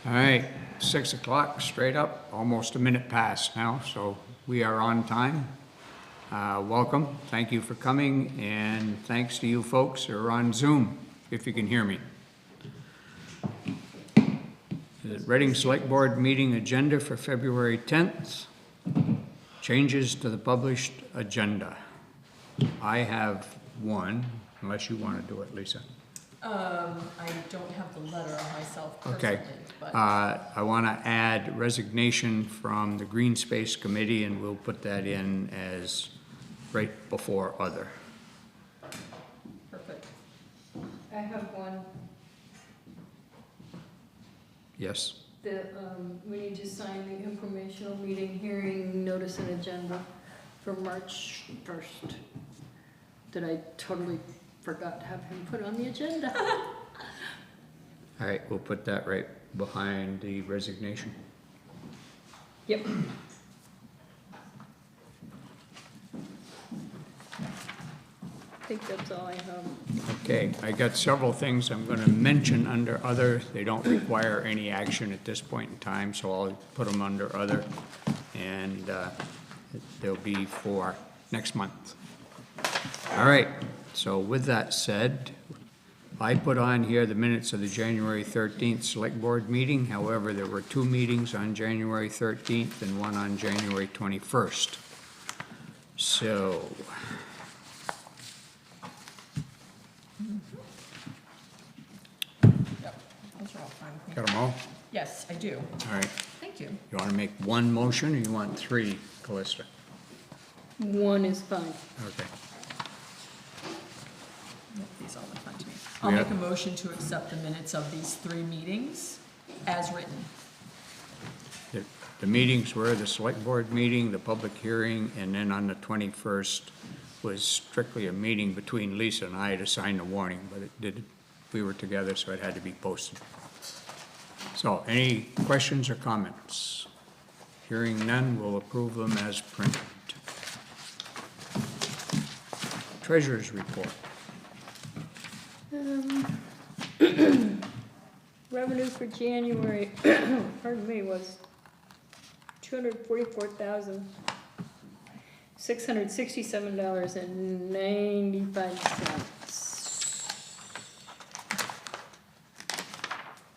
All right, 6 o'clock, straight up, almost a minute past now, so we are on time. Welcome, thank you for coming, and thanks to you folks who are on Zoom, if you can hear me. The Reading Selectboard meeting agenda for February 10th. Changes to the published agenda. I have one, unless you want to do it, Lisa. I don't have the letter on myself personally, Okay. but. I want to add resignation from the Green Space Committee, and we'll put that in as right before other. Perfect. I have one. Yes? We need to sign the informational meeting hearing notice and agenda for March 1st. That I totally forgot to have him put on the agenda. All right, we'll put that right behind the resignation. Yep. I think that's all I have. Okay, I got several things I'm going to mention under other. They don't require any action at this point in time, so I'll put them under other, and they'll be for next month. All right, so with that said, I put on here the minutes of the January 13th Select Board meeting. However, there were two meetings on January 13th and one on January 21st. So, Yep, those are all fine with me. got them all? Yes, I do. All right. Thank you. You want to make one motion, or you want three, Callista? One is fine. Okay. Yep, these all look fine to me. I'll Yeah. make a motion to accept the minutes of these three meetings as written. The meetings were the select board meeting, the public hearing, and then on the 21st was strictly a meeting between Lisa and I to sign the warning, but we were together, so it had to be posted. So, any questions or comments? Hearing none, we'll approve them as printed. Treasurer's report. Revenue for January, pardon me, was $244,667.95.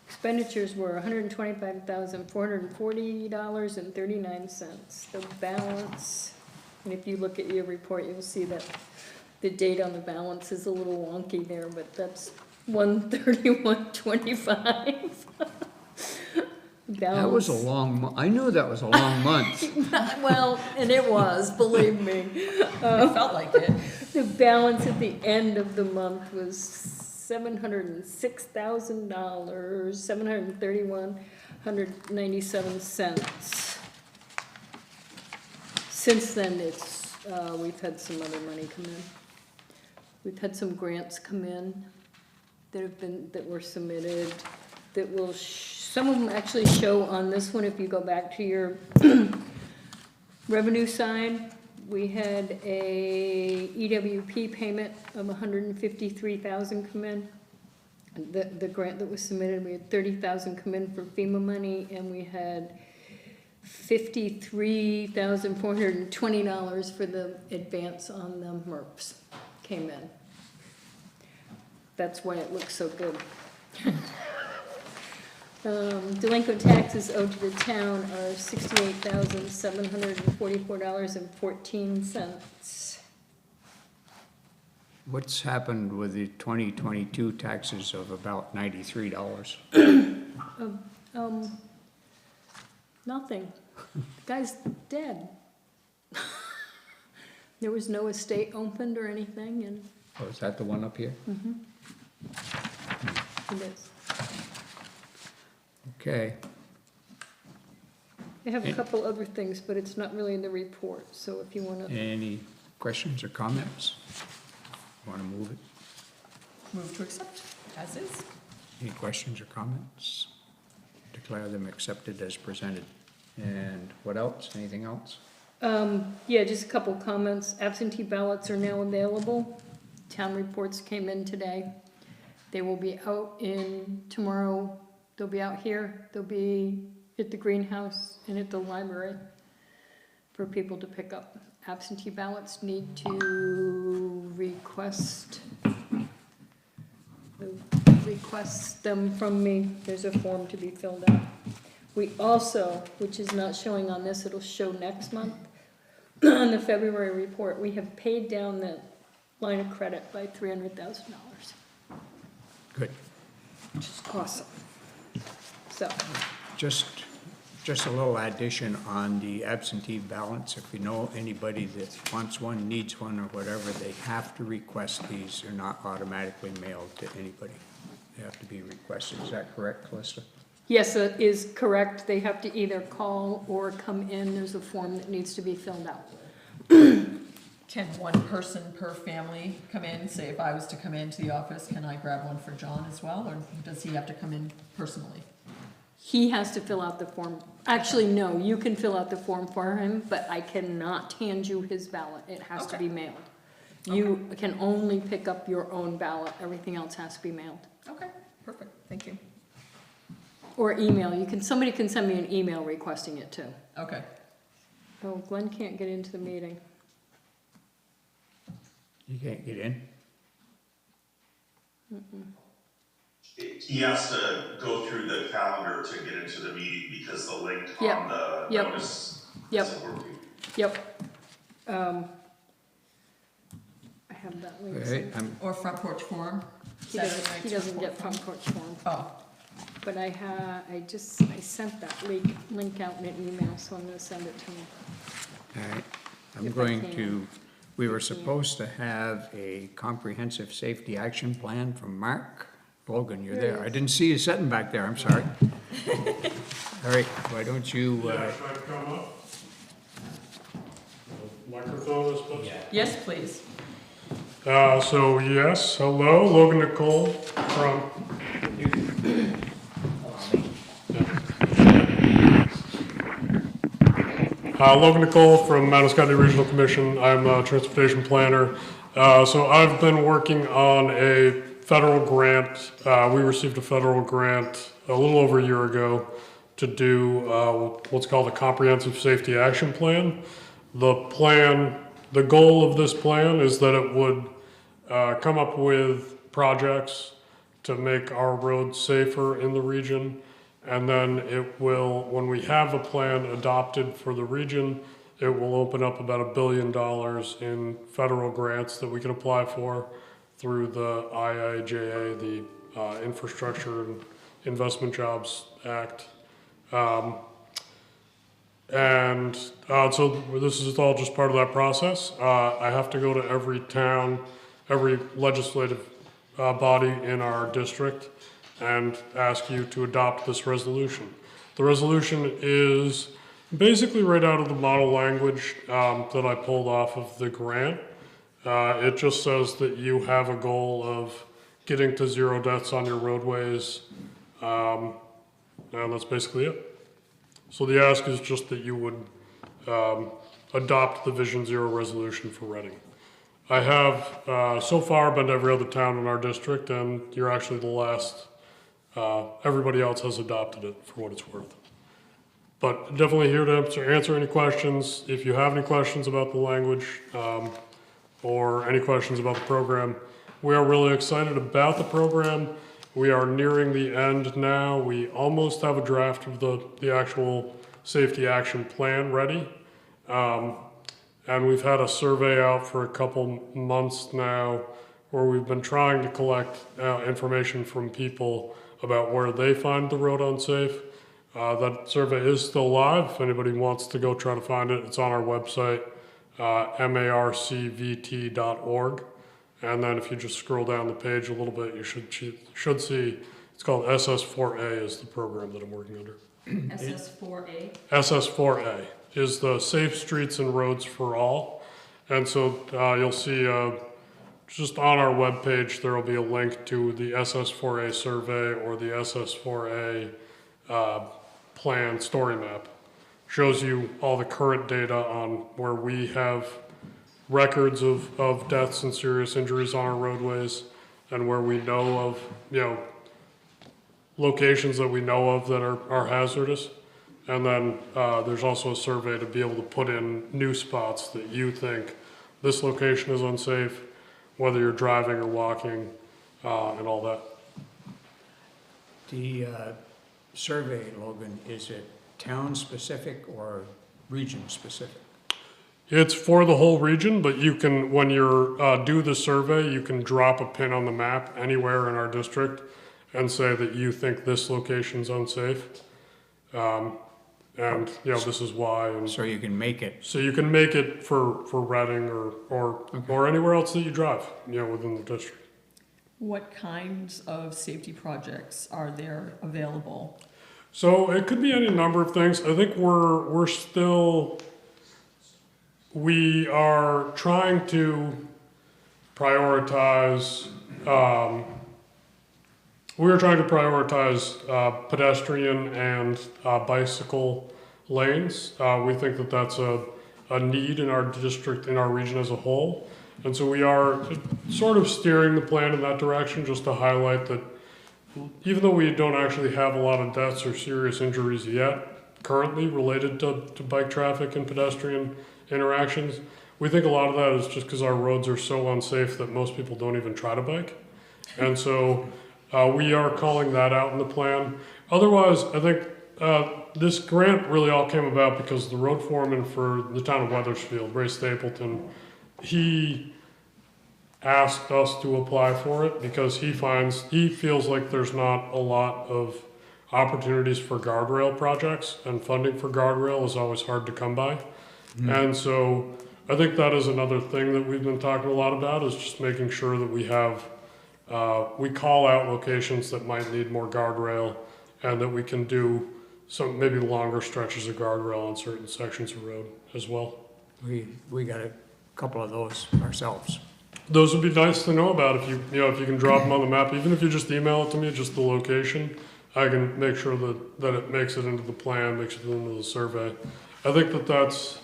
Expenditures were $125,440.39. The balance, and if you look at your report, you'll see that the date on the balance is a little wonky there, but that's 131.25. That was a long I knew that was a long month. Well, and it was, believe me. It felt like it. The balance at the end of the month was $706,000, $731.97. Since then, we've had some other money come in. We've had some grants come in that were submitted, that will, some of them actually show on this one, if you go back to your revenue side. We had a EWP payment of $153,000 come in. The grant that was submitted, we had $30,000 come in for FEMA money, and we had $53,420 for the advance on the MERPs came in. That's why it looks so good. Delinquent taxes owed to the town are $68,744.14. What's happened with the 2022 taxes of about $93? Nothing. The guy's dead. There was no estate opened or anything, and Oh, is that the one up here? it is. Okay. I have a couple other things, but it's not really in the report, so if you wanna, Any questions or comments? Want to move it? Move to accept as is. Any questions or comments? Declare them accepted as presented. And what else? Anything else? yeah, just a couple comments. Absentee ballots are now available. Town reports came in today. They will be out in tomorrow, They'll be out here, they'll be at the greenhouse and at the library for people to pick up. Absentee ballots need to request them from me. There's a form to be filled out. We also, which is not showing on this, it'll show next month, on the February report, we have paid down the line of credit by $300,000, Good. which is awesome. So, Just a little addition on the absentee ballots. If you know anybody that wants one, needs one, or whatever, they have to request these. They're not automatically mailed to anybody. They have to be requested. Is that correct, Calista? yes, it is correct. They have to either call or come in. There's a form that needs to be filled out. Can one person per family come in? Say if I was to come into the office, can I grab one for John as well, or does he have to come in personally? He has to fill out the form. Actually, no, you can fill out the form for him, but I cannot hand you his ballot. It has to Okay. be mailed. You can only pick up your own ballot. Everything else has to be mailed. Okay, perfect, thank you. Or email. Somebody can send me an email requesting it too. Okay, Oh, Glenn can't get into the meeting. You can't get in? He has to go through the calendar to get into the meeting because the link Yep, on the yep, notice yep. isn't working. Yep. I have that link. All right, somewhere. or front porch forum? He Saturday doesn't nights get front front porch form. Oh, But I sent that link out in an email, so I'm gonna send it to him. all right. I'm If I going can. to, we were supposed to have a comprehensive safety action plan from Mark. Logan, you're There there. he I is. didn't see you sitting back there, I'm sorry. All right, why don't you, Yeah, should I come up? The microphone is supposed to. yes, please. So yes, hello, Logan Nicole from. Logan Nicole from Madison County Regional Commission. I'm a transportation planner. So I've been working on a federal grant. We received a federal grant a little over a year ago to do what's called a comprehensive safety action plan. The goal of this plan is that it would come up with projects to make our roads safer in the region. And then it will, when we have a plan adopted for the region, it will open up about $1 billion in federal grants that we can apply for through the IIJA, the Infrastructure and Investment Jobs Act. So this is all just part of that process. I have to go to every town, every legislative body in our district and ask you to adopt this resolution. The resolution is basically right out of the model language that I pulled off of the grant. It just says that you have a goal of getting to 0 deaths on your roadways, and that's basically it. So the ask is just that you would adopt the Vision Zero resolution for Reading. I have so far been to every other town in our district, and you're actually the last. Everybody else has adopted it for what it's worth. But definitely here to answer any questions. If you have any questions about the language or any questions about the program, we are really excited about the program. We are nearing the end now. We almost have a draft of the actual safety action plan ready. And we've had a survey out for a couple months now where we've been trying to collect information from people about where they find the road unsafe. That survey is still live. If anybody wants to go try to find it, it's on our website, marcvt.org. And then if you just scroll down the page a little bit, you should see, it's called SS4A is the program that I'm working under. SS4A? SS4A is the Safe Streets and Roads for All. And so you'll see just on our webpage, there will be a link to the SS4A survey or the SS4A plan story map. Shows you all the current data on where we have records of deaths and serious injuries on our roadways and where we know of, locations that we know of that are hazardous. And then there's also a survey to be able to put in new spots that you think this location is unsafe, whether you're driving or walking, and all that. The survey, Logan, is it town-specific or region-specific? It's for the whole region, but you can, when you're do the survey, you can drop a pin on the map anywhere in our district and say that you think this location's unsafe. And, you know, this is why. And So you can make it, so you can make it for Reading or anywhere else that you drive, you know, within the district. What kinds of safety projects are there available? So it could be any number of things. I think we are trying to prioritize, pedestrian and bicycle lanes. We think that that's a need in our district, in our region as a whole. And so we are sort of steering the plan in that direction, just to highlight that even though we don't actually have a lot of deaths or serious injuries yet currently related to bike traffic and pedestrian interactions, we think a lot of that is just because our roads are so unsafe that most people don't even try to bike. And so we are calling that out in the plan. Otherwise, I think this grant really all came about because the road foreman for the town of Weathersfield, Ray Stapleton, he asked us to apply for it because he feels like there's not a lot of opportunities for guardrail projects, and funding for guardrail is always hard to come by. And so I think that is another thing that we've been talking a lot about, is just making sure that we have, we call out locations that might need more guardrail, and that we can do some maybe longer stretches of guardrail on certain sections of road as well. we got a couple of those ourselves. Those would be nice to know about if you can drop them on the map, even if you just email it to me, just the location. I can make sure that it makes it into the plan, makes it into the survey. I think that's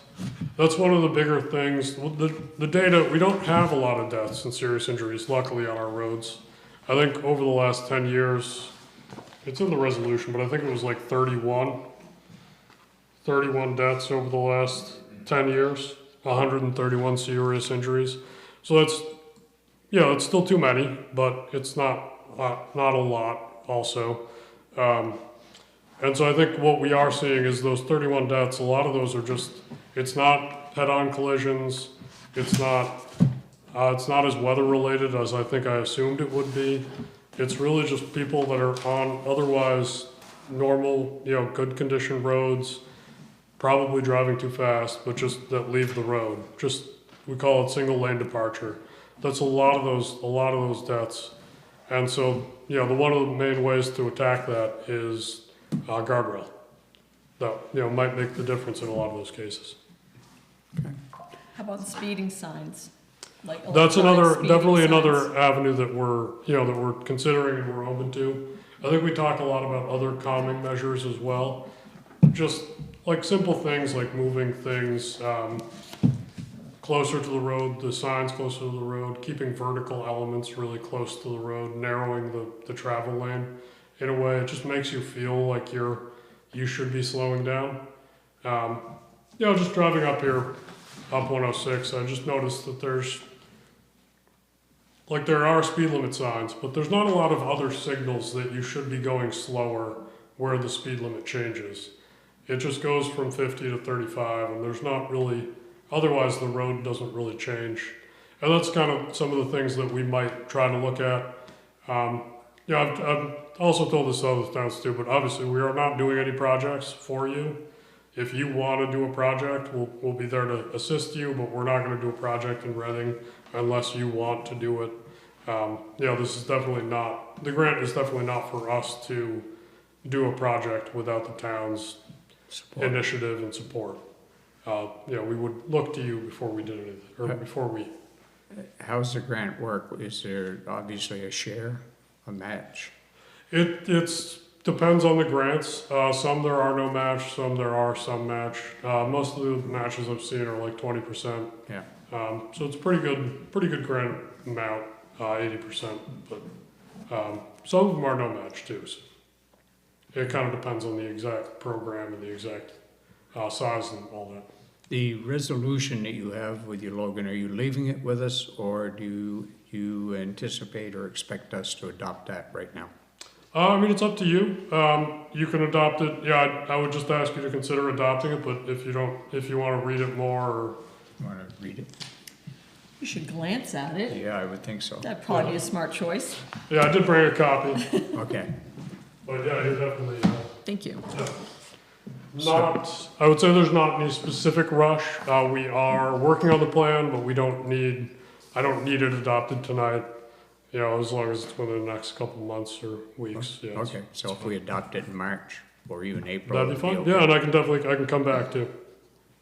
one of the bigger things. The data, we don't have a lot of deaths and serious injuries, luckily, on our roads. I think over the last 10 years, it's in the resolution, but I think it was like 31 deaths over the last 10 years, 131 serious injuries. So it's still too many, but it's not a lot also. And so I think what we are seeing is those 31 deaths, a lot of those are just, it's not head-on collisions, it's not as weather-related as I think I assumed it would be. It's really just people that are on otherwise normal, good condition roads, probably driving too fast, but just that leave the road. Just, we call it single lane departure. That's a lot of those deaths. And so, one of the main ways to attack that is guardrail. That, might make the difference in a lot of those cases. How about speeding signs? Like That's electronic speeding definitely signs? another avenue that we're considering and we're open to. I think we talk a lot about other calming measures as well. Just like simple things like moving things closer to the road, the signs closer to the road, keeping vertical elements really close to the road, narrowing the travel lane in a way. It just makes you feel like you should be slowing down. Just driving up here, up 106, I just noticed that there are speed limit signs, but there's not a lot of other signals that you should be going slower where the speed limit changes. It just goes from 50 to 35, and there's not really, otherwise the road doesn't really change. And that's kind of some of the things that we might try to look at. I've also told this to other towns too, but obviously we are not doing any projects for you. If you want to do a project, we'll be there to assist you, but we're not going to do a project in Reading unless you want to do it. This is definitely not, the grant is definitely not for us to do a project without the town's initiative and support. We would look to you before we did anything, or before we. How's the grant work? Is there obviously a share, a match? It's depends on the grants. Some there are no match, some there are some match. Most of the matches I've seen are like 20%. Yeah. So it's pretty good grant amount, 80%, but some of them are no match too. So. It kind of depends on the exact program and the exact size and all that. The resolution that you have with you, Logan, are you leaving it with us, or do you anticipate or expect us to adopt that right now? I mean, it's up to you. You can adopt it. Yeah, I would just ask you to consider adopting it, but if you want to read it more, or You want to read it? You should glance at it. Yeah, I would think so. That'd probably be a smart choice. yeah, I did bring a copy, Okay. but yeah, you're definitely. Thank you. I would say there's not any specific rush. We are working on the plan, but I don't need it adopted tonight. You know, as long as it's within the next couple months or weeks, yeah. Okay, so if we adopt it in March or even April. That'd be it'd fun. okay. Yeah, and I can come back too,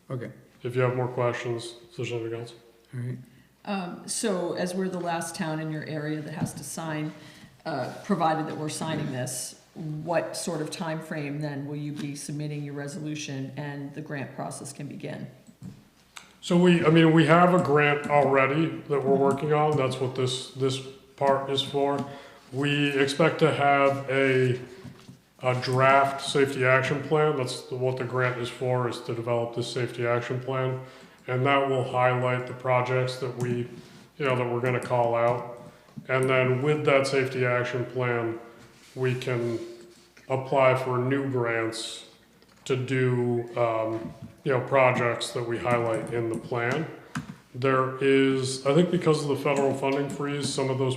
Okay, if you have more questions, if there's anything else. all right. So as we're the last town in your area that has to sign, provided that we're signing this, what sort of time frame then will you be submitting your resolution and the grant process can begin? So we have a grant already that we're working on. That's what this part is for. We expect to have a draft safety action plan. That's what the grant is for, is to develop this safety action plan. And that will highlight the projects that we're gonna call out. And then with that safety action plan, we can apply for new grants to do, projects that we highlight in the plan. There is, I think because of the federal funding freeze, some of those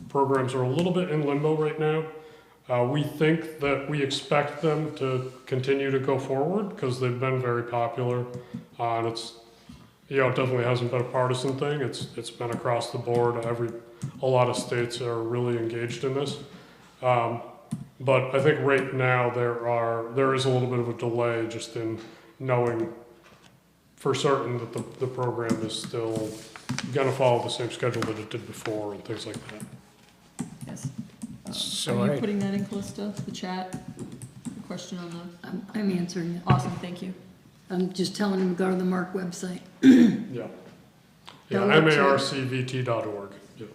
programs are a little bit in limbo right now. We expect them to continue to go forward because they've been very popular. And it's, it definitely hasn't been a partisan thing. It's been across the board. A lot of states are really engaged in this. But I think right now there is a little bit of a delay just in knowing for certain that the program is still gonna follow the same schedule that it did before and things like that. Yes. So Are you I- putting that in, Callista, the chat? The question on the, I'm answering it. awesome, thank you. I'm just telling them to go to the Mark website. Yeah. Yeah, Download to- marcvt.org. Yeah.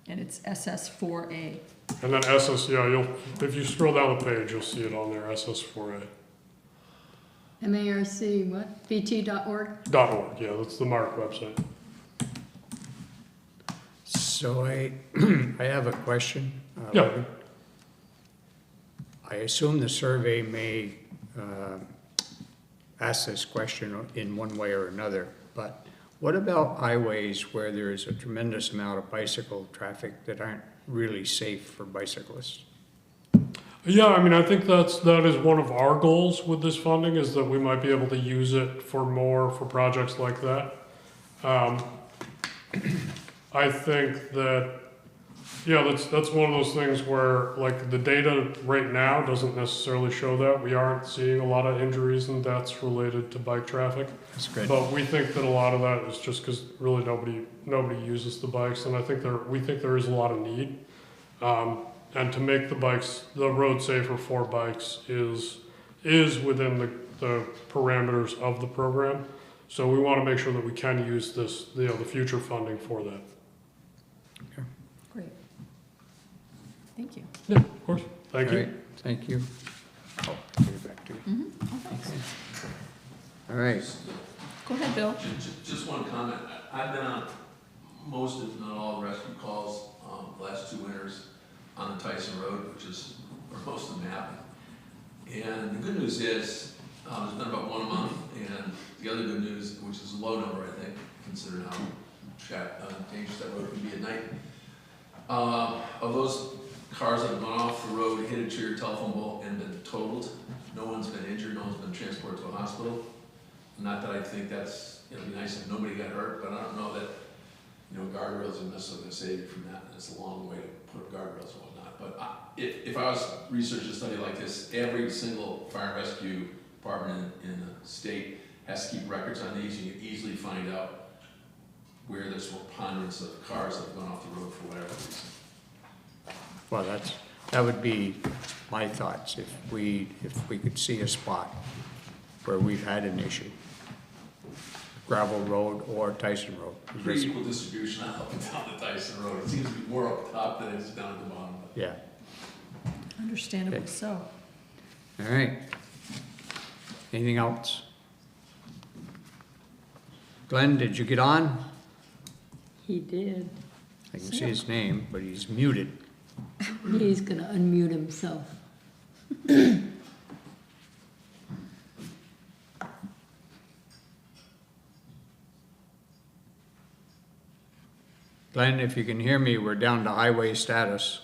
And it's SS4A. And then if you scroll down the page, you'll see it on there, SS4A. MARC, what? VT.org? .org, yeah, that's the Mark website. So I have a question. Yeah. Logan. I assume the survey may ask this question in one way or another, but what about highways where there is a tremendous amount of bicycle traffic that aren't really safe for bicyclists? Yeah, I think that is one of our goals with this funding, is that we might be able to use it for projects like that. I think that, that's one of those things where, like, the data right now doesn't necessarily show that. We aren't seeing a lot of injuries and deaths related to bike traffic. That's good. But we think that a lot of that is just because really nobody uses the bikes, and we think there is a lot of need. And to make the road safer for bikes is within the parameters of the program. So we want to make sure that we can use this, the future funding for that. Great. Thank you. Yeah, of course. Thank All you. right, thank you. Oh, give it back to you. All right, Go ahead, Bill. Just one comment. I've been on most, if not all, rescue calls the last 2 winters on the Tyson Road, which is where most of them happen. And the good news is, there's been about 1 a month, and the other good news, which is a low number, I think, considering how dangerous that road can be at night, of those cars that have gone off the road, hit a tree or telephone pole, and been totaled, no one's been injured, no one's been transported to a hospital. Not that I think that's, it'd be nice if nobody got hurt, but I don't know that, guardrails are necessarily gonna save you from that, and it's a long way to put up guardrails and whatnot. But if I was researching a study like this, every single fire and rescue department in the state has to keep records on these. You can easily find out where there's preponderance of cars that have gone off the road for whatever reason. well, that would be my thoughts, if we could see a spot where we've had an issue. Gravel Road or Tyson Road. Pretty equal distribution up and down the Tyson Road. It seems to be more up top than it is down at the bottom. Yeah, Understandably Okay. so. All right. Anything else? Glenn, did you get on? He did. I can see his name, but he's muted. He's gonna unmute himself. Glenn, if you can hear me, we're down to highway status.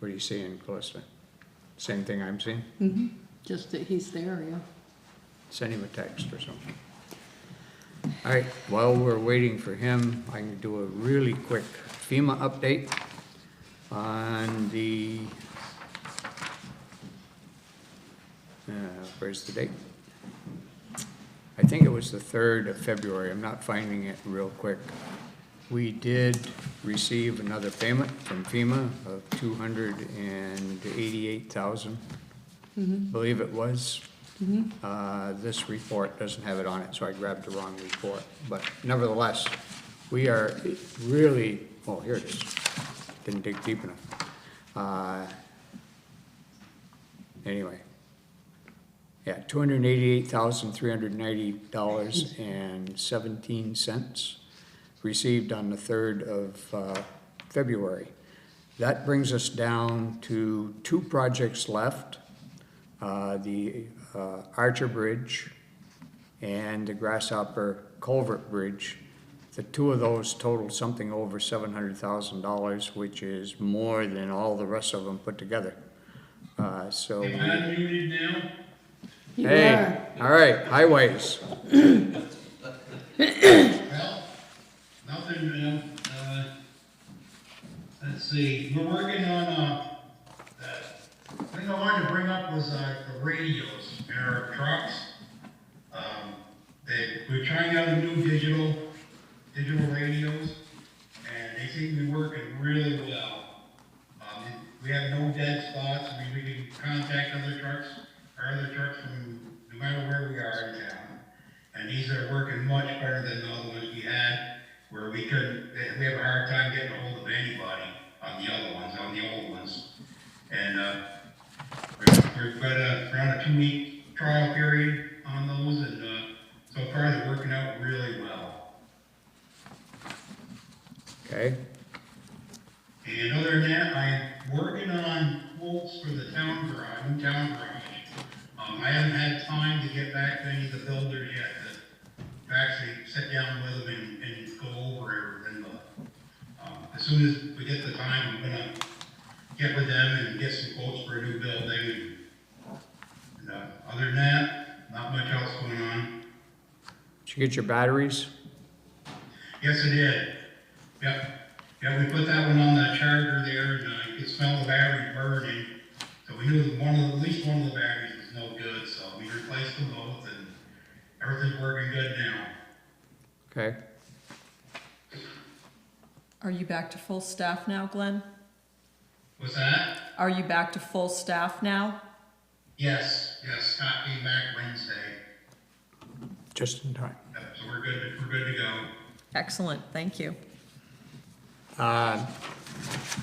What are you seeing, Calista? Same thing I'm seeing? Just that he's there, yeah. Send him a text or something. All right, while we're waiting for him, I can do a really quick FEMA update on the, where's the date? I think it was the 3rd of February. I'm not finding it real quick. We did receive another payment from FEMA of $288,000, believe it was. This report doesn't have it on it, so I grabbed the wrong report. But nevertheless, we are really, oh, here it is. Didn't dig deep enough. Anyway. Yeah, $288,390.17 received on the 3rd of February. That brings us down to 2 projects left. The Archer Bridge and the Grasshopper Culvert Bridge. The 2 of those total something over $700,000, which is more than all the rest of them put together. So. Am I unmuted now? You Hey, are. all right, highways. Well, nothing new. Let's see, we're working on, the thing I wanted to bring up was, the radios in our trucks. We're trying out a new digital radios, and they seem to be working really well. We have no dead spots. I mean, we can contact other trucks from no matter where we are in town. And these are working much better than the other ones we had, where we have a hard time getting a hold of anybody on the old ones. And, we're on a 2-week trial period on those, and, so far they're working out really well. Okay, And other than that, I'm working on quotes for the town garage, new town garage. I haven't had time to get back to any of the builders yet to actually sit down with them and go over everything, but, as soon as we get the time, I'm gonna get with them and get some quotes for a new building. And, other than that, not much else going on. did you get your batteries? Yes, I did. Yep. Yeah, we put that one on the charger there, and you could smell the battery burning. So we knew that at least one of the batteries was no good, so we replaced them both, and everything's working good now. Okay, Are you back to full staff now, Glenn? What's that? Are you back to full staff now? Yes, Scott came back Wednesday. just in time. Yep, so we're good to go. Excellent, thank you.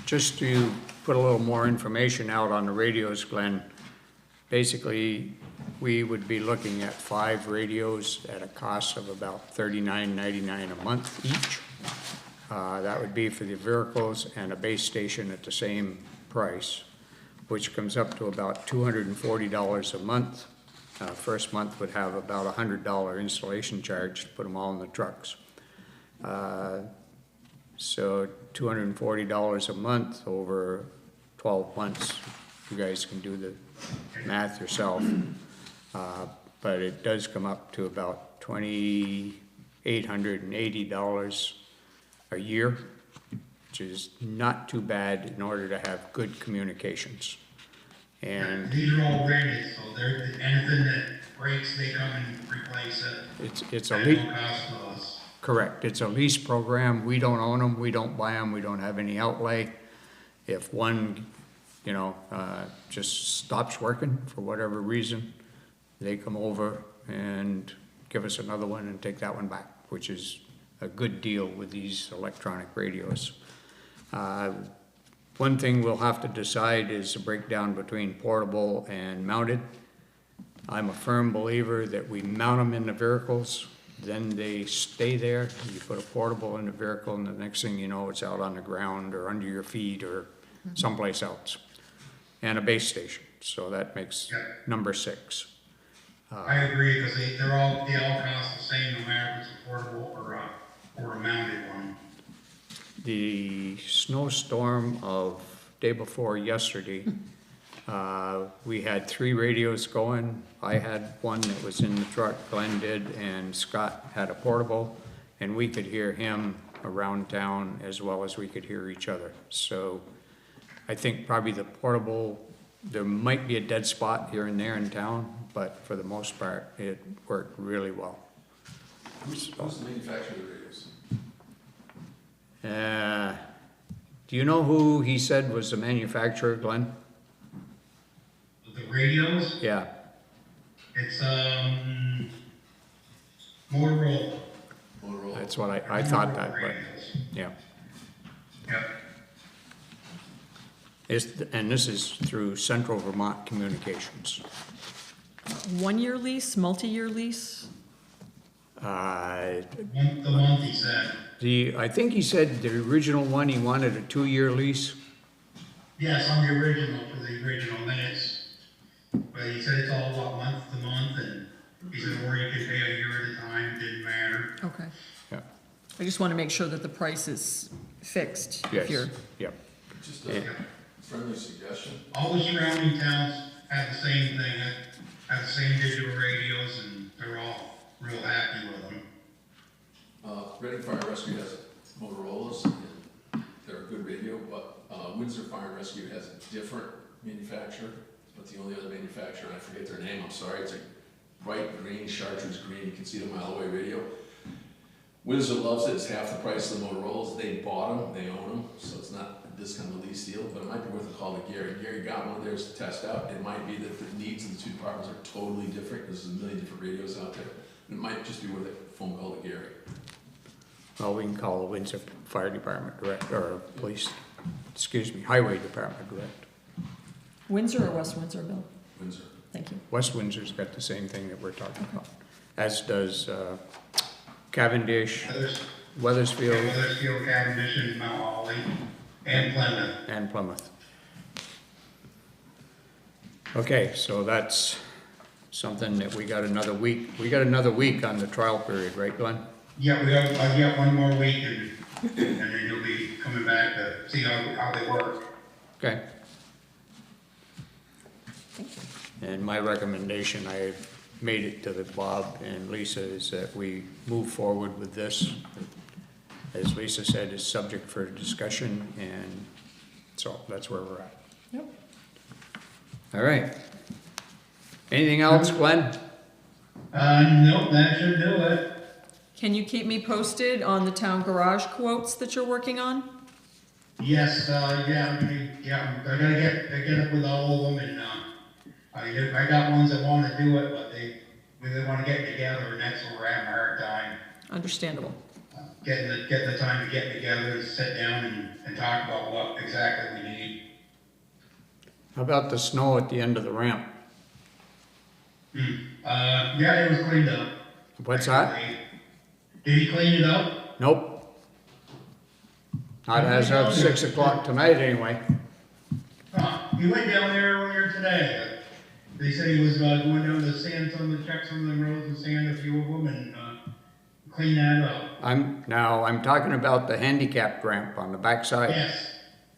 Just to put a little more information out on the radios, Glenn, basically, we would be looking at 5 radios at a cost of about $39.99 a month each. That would be for the vehicles and a base station at the same price, which comes up to about $240 a month. First month would have about a $100 installation charge to put them all in the trucks. So $240 a month over 12 months. You guys can do the math yourself. But it does come up to about $2,880 a year, which is not too bad in order to have good communications. And These are all rated, so anything that breaks, they come and replace it. it's a At lease, no cost to us. correct, it's a lease program. We don't own them, we don't buy them, we don't have any outlay. If one, just stops working for whatever reason, they come over and give us another one and take that one back, which is a good deal with these electronic radios. One thing we'll have to decide is the breakdown between portable and mounted. I'm a firm believer that we mount them in the vehicles, then they stay there. You put a portable in the vehicle and the next thing you know, it's out on the ground or under your feet or someplace else. And a base station, so that makes Yeah. number 6. I agree, because they all cost the same, no matter if it's a portable or a mounted one. The snowstorm of day before yesterday, we had 3 radios going. I had one that was in the truck, Glenn did, and Scott had a portable, and we could hear him around town as well as we could hear each other. So I think probably the portable, there might be a dead spot here and there in town, but for the most part, it worked really well. Who's the manufacturer of the radios? Do you know who he said was the manufacturer, Glenn? The radios, Yeah, it's, Motorola. Motorola. that's what I thought that, Motorola but, radios. yeah. Yep. And this is through Central Vermont Communications. 1-year lease, multi-year lease? The month he said. I think he said the original one, he wanted a 2-year lease. Yes, on the original, for the original minutes. But he said it's all about month to month, and he said, or you could pay a year at a time, didn't matter. Okay. Yeah, I just want to make sure that the price is fixed. If you're, yes, yep. Just Yeah. a friendly suggestion. All the surrounding towns have the same thing, have the same digital radios, and they're all real happy with them. Reading Fire and Rescue has Motorola's, and they're a good radio, but Windsor Fire and Rescue has a different manufacturer, but the only other manufacturer, and I forget their name, I'm sorry, it's a bright green, chartreuse green, you can see it a mile away radio. Windsor loves it, it's half the price of the Motorola's, they bought them, they own them, so it's not a discount lease deal, but it might be worth a call to Gary. Gary got one of theirs to test out, it might be that the needs of the 2 departments are totally different, there's a million different radios out there, it might just be worth a phone call to Gary. Well, we can call the Windsor Fire Department direct, or police, Highway Department direct. Windsor or West Windsor, Bill? Windsor. Thank you. West Windsor's got the same thing that we're talking about, as does Cavendish, Weathersfield, Weathersfield, Cavendish, and Mount Holly, and Plymouth. and Plymouth. Okay, so that's something that we got another week. We got another week on the trial period, right, Glenn? Yeah, I've got one more week, and then you'll be coming back to see how they work. Okay. And my recommendation, I made it to the Bob and Lisa, is that we move forward with this. As Lisa said, it's subject for discussion, and so that's where we're at. Yep. All right. Anything else, Glenn? Nope, that should do it. Can you keep me posted on the town garage quotes that you're working on? Yes, yeah, I gotta get up with all of them, and, I got ones that wanna do it, but they wanna get together, and that's where we're having a hard time. Understandable. Getting the time to get together and sit down and talk about what exactly we need. How about the snow at the end of the ramp? Yeah, it was cleaned up. What's that? Did he clean it up? Nope. Not as of 6 o'clock tonight, anyway. He went down there earlier today. They said he was going down to sand check some of the roads and sand a few of them and clean that up. I'm talking about the handicapped ramp on the backside. Yes,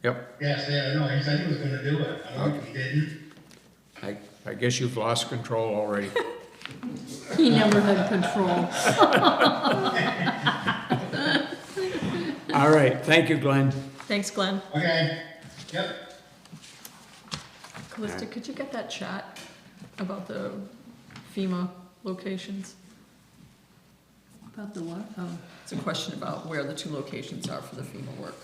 Yep. yes, yeah, no, he said he was gonna do it. I don't know if he didn't. I guess you've lost control already. He never had control. All right, thank you, Glenn. Thanks, Glenn. Okay, yep. Callista, could you get that chat about the FEMA locations? About the what? Oh, It's a question about where the 2 locations are for the FEMA work.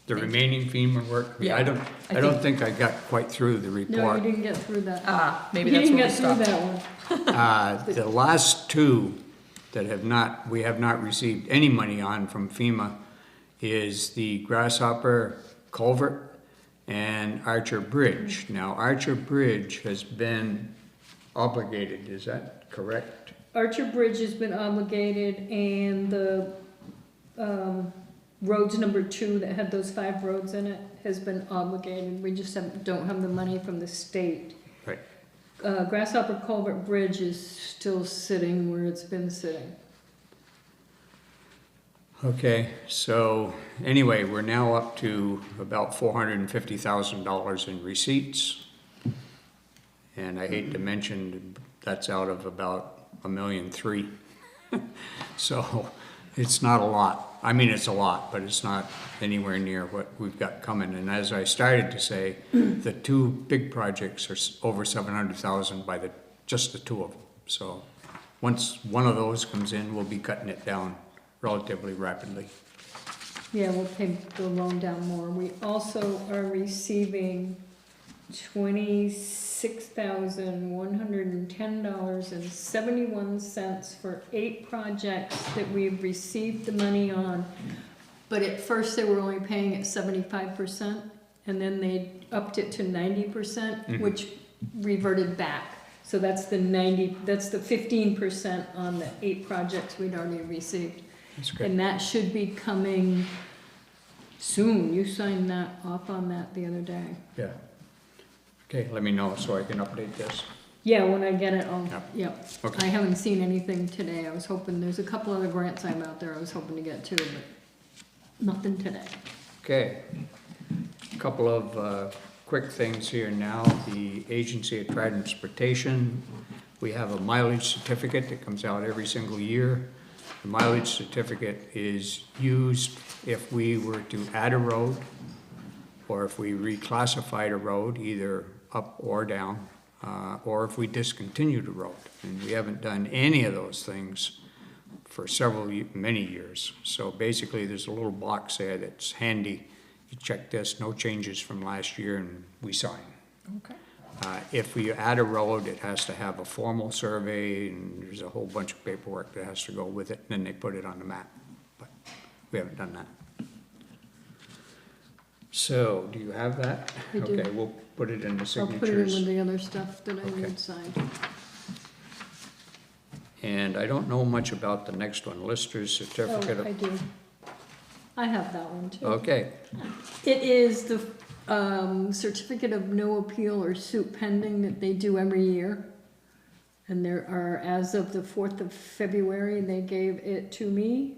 The remaining FEMA work, I Yeah, don't, I I don't think- think I got quite through the No, you report. didn't get through that. Maybe You that's didn't where we get through stopped. that one. The last two that we have not received any money on from FEMA is the Grasshopper Culvert and Archer Bridge. Now, Archer Bridge has been obligated, is that correct? Archer Bridge has been obligated, and the, roads number 2 that had those 5 roads in it has been obligated. We just don't have the money from the state. Right. Grasshopper Culvert Bridge is still sitting where it's been sitting. Okay, so anyway, we're now up to about $450,000 in receipts. And I hate to mention, that's out of about $1.3 million. So it's not a lot. I mean, it's a lot, but it's not anywhere near what we've got coming. And as I started to say, the 2 big projects are over 700,000 by just the 2 of them. So once one of those comes in, we'll be cutting it down relatively rapidly. Yeah, we'll pay the loan down more. We also are receiving $26,110.71 for 8 projects that we've received the money on. But at first, they were only paying at 75%, and then they upped it to 90%, which reverted back. So that's the 15% on the 8 projects we'd already received. That's great. And that should be coming soon. You signed that off on that the other day. Yeah. Okay, let me know so I can update this. Yeah, when I get it, Yep. yep. Okay. I haven't seen anything today. I was hoping, there's a couple other grants I'm out there I was hoping to get too, but nothing today. Okay. A couple of quick things here now. The Agency of Transportation, we have a mileage certificate that comes out every single year. The mileage certificate is used if we were to add a road, or if we reclassified a road, either up or down, or if we discontinued a road. And we haven't done any of those things for many years. So basically, there's a little box there that's handy. You check this, no changes from last year, and we sign. Okay. If we add a road, it has to have a formal survey, and there's a whole bunch of paperwork that has to go with it, and then they put it on the map. But we haven't done that. So, do you have that? I do. Okay, we'll put it in the I'll put it in with signatures. the other stuff that I Okay. need signed. And I don't know much about the next one, Lister's certificate Oh, I of... do. I have that one too. Okay, It is the certificate of no appeal or suit pending that they do every year. And there are, as of the 4th of February, they gave it to me.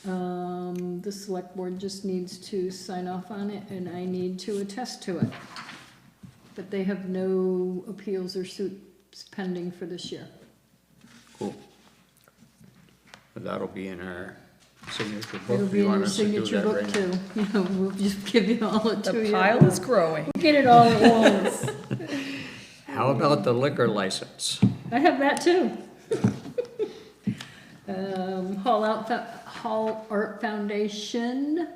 The select board just needs to sign off on it, and I need to attest to it. But they have no appeals or suits pending for this year. cool. But that'll be in our signature book. It'll if be you in want your us to do signature that book right now. too. You know, we'll just give you all it to The you. pile is growing. Get it all at once. How about the liquor license? I have that too. Hall Art Foundation.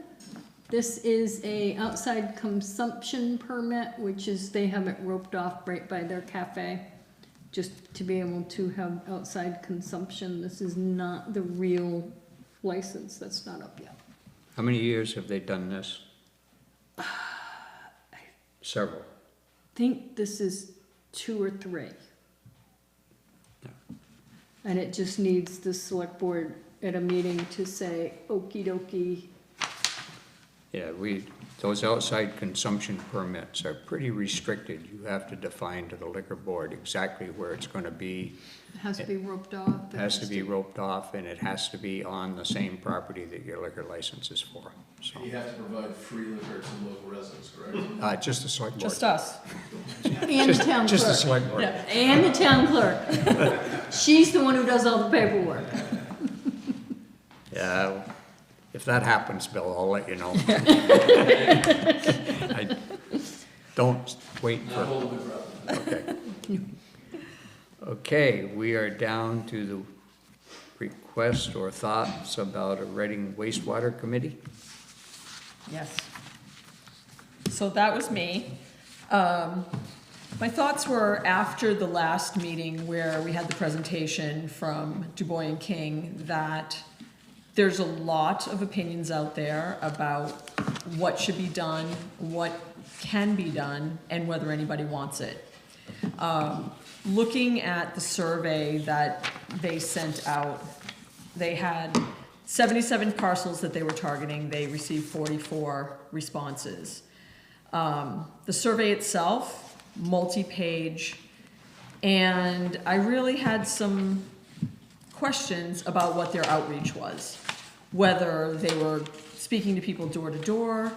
This is a outside consumption permit, which is, they have it roped off right by their cafe, just to be able to have outside consumption. This is not the real license, that's not up yet. How many years have they done this? Several. I think this is 2 or 3. And it just needs the select board at a meeting to say, okey dokey. Yeah, those outside consumption permits are pretty restricted. You have to define to the liquor board exactly where it's gonna be. It has to be roped off. It has to be roped off, and it has to be on the same property that your liquor license is for, so. You have to provide free liquor to local residents, correct? Just the select board. Just us. And the town Just the clerk. select board. And the town clerk. She's the one who does all the paperwork. Yeah, if that happens, Bill, I'll let you know. Don't wait Not for, hold a good breath. okay. Okay, we are down to the request or thoughts about a Reading wastewater committee. Yes. So that was me. My thoughts were after the last meeting where we had the presentation from Du Bois and King that there's a lot of opinions out there about what should be done, what can be done, and whether anybody wants it. Looking at the survey that they sent out, they had 77 parcels that they were targeting. They received 44 responses. The survey itself, multi-page, and I really had some questions about what their outreach was. Whether they were speaking to people door to door,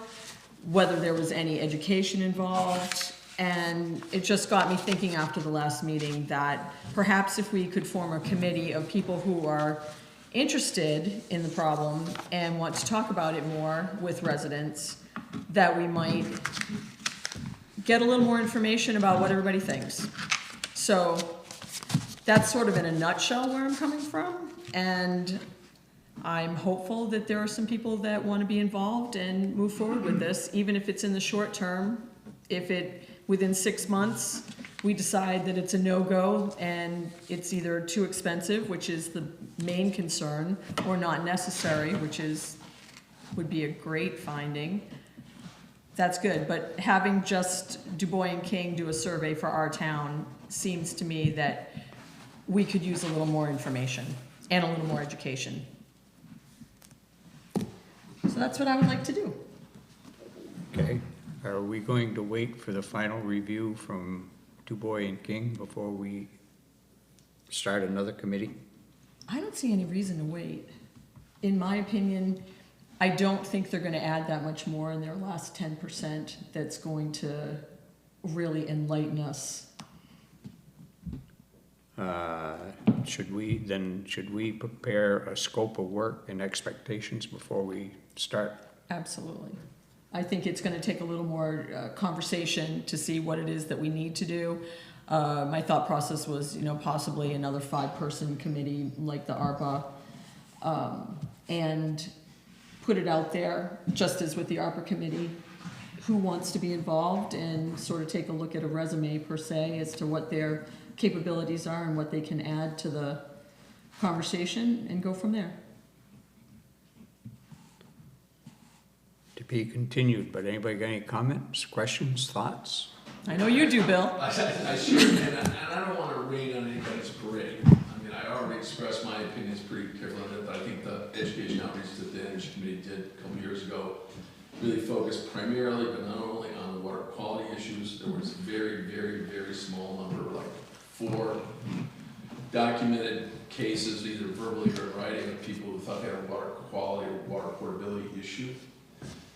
whether there was any education involved, and it just got me thinking after the last meeting that perhaps if we could form a committee of people who are interested in the problem and want to talk about it more with residents, that we might get a little more information about what everybody thinks. So that's sort of in a nutshell where I'm coming from, and I'm hopeful that there are some people that want to be involved and move forward with this, even if it's in the short term. If within 6 months, we decide that it's a no-go and it's either too expensive, which is the main concern, or not necessary, which would be a great finding, that's good. But having just Du Bois and King do a survey for our town seems to me that we could use a little more information and a little more education. So that's what I would like to do. Okay, are we going to wait for the final review from Du Bois and King before we start another committee? I don't see any reason to wait. In my opinion, I don't think they're gonna add that much more in their last 10% that's going to really enlighten us. Should we prepare a scope of work and expectations before we start? Absolutely. I think it's gonna take a little more conversation to see what it is that we need to do. My thought process was, possibly another 5-person committee like the ARPA, and put it out there, just as with the ARPA committee, who wants to be involved, and sort of take a look at a resume per se as to what their capabilities are and what they can add to the conversation, and go from there. To be continued, but anybody got any comments, questions, thoughts? I know you do, Bill. I should, and I don't want to rain on anybody's parade. I mean, I already expressed my opinions pretty carefully on it, but I think the education outreach that the Energy Committee did a couple years ago really focused primarily, but not only on the water quality issues. There was a very, very, very small number, like 4 documented cases, either verbally or in writing, of people who thought they had a water quality or water portability issue.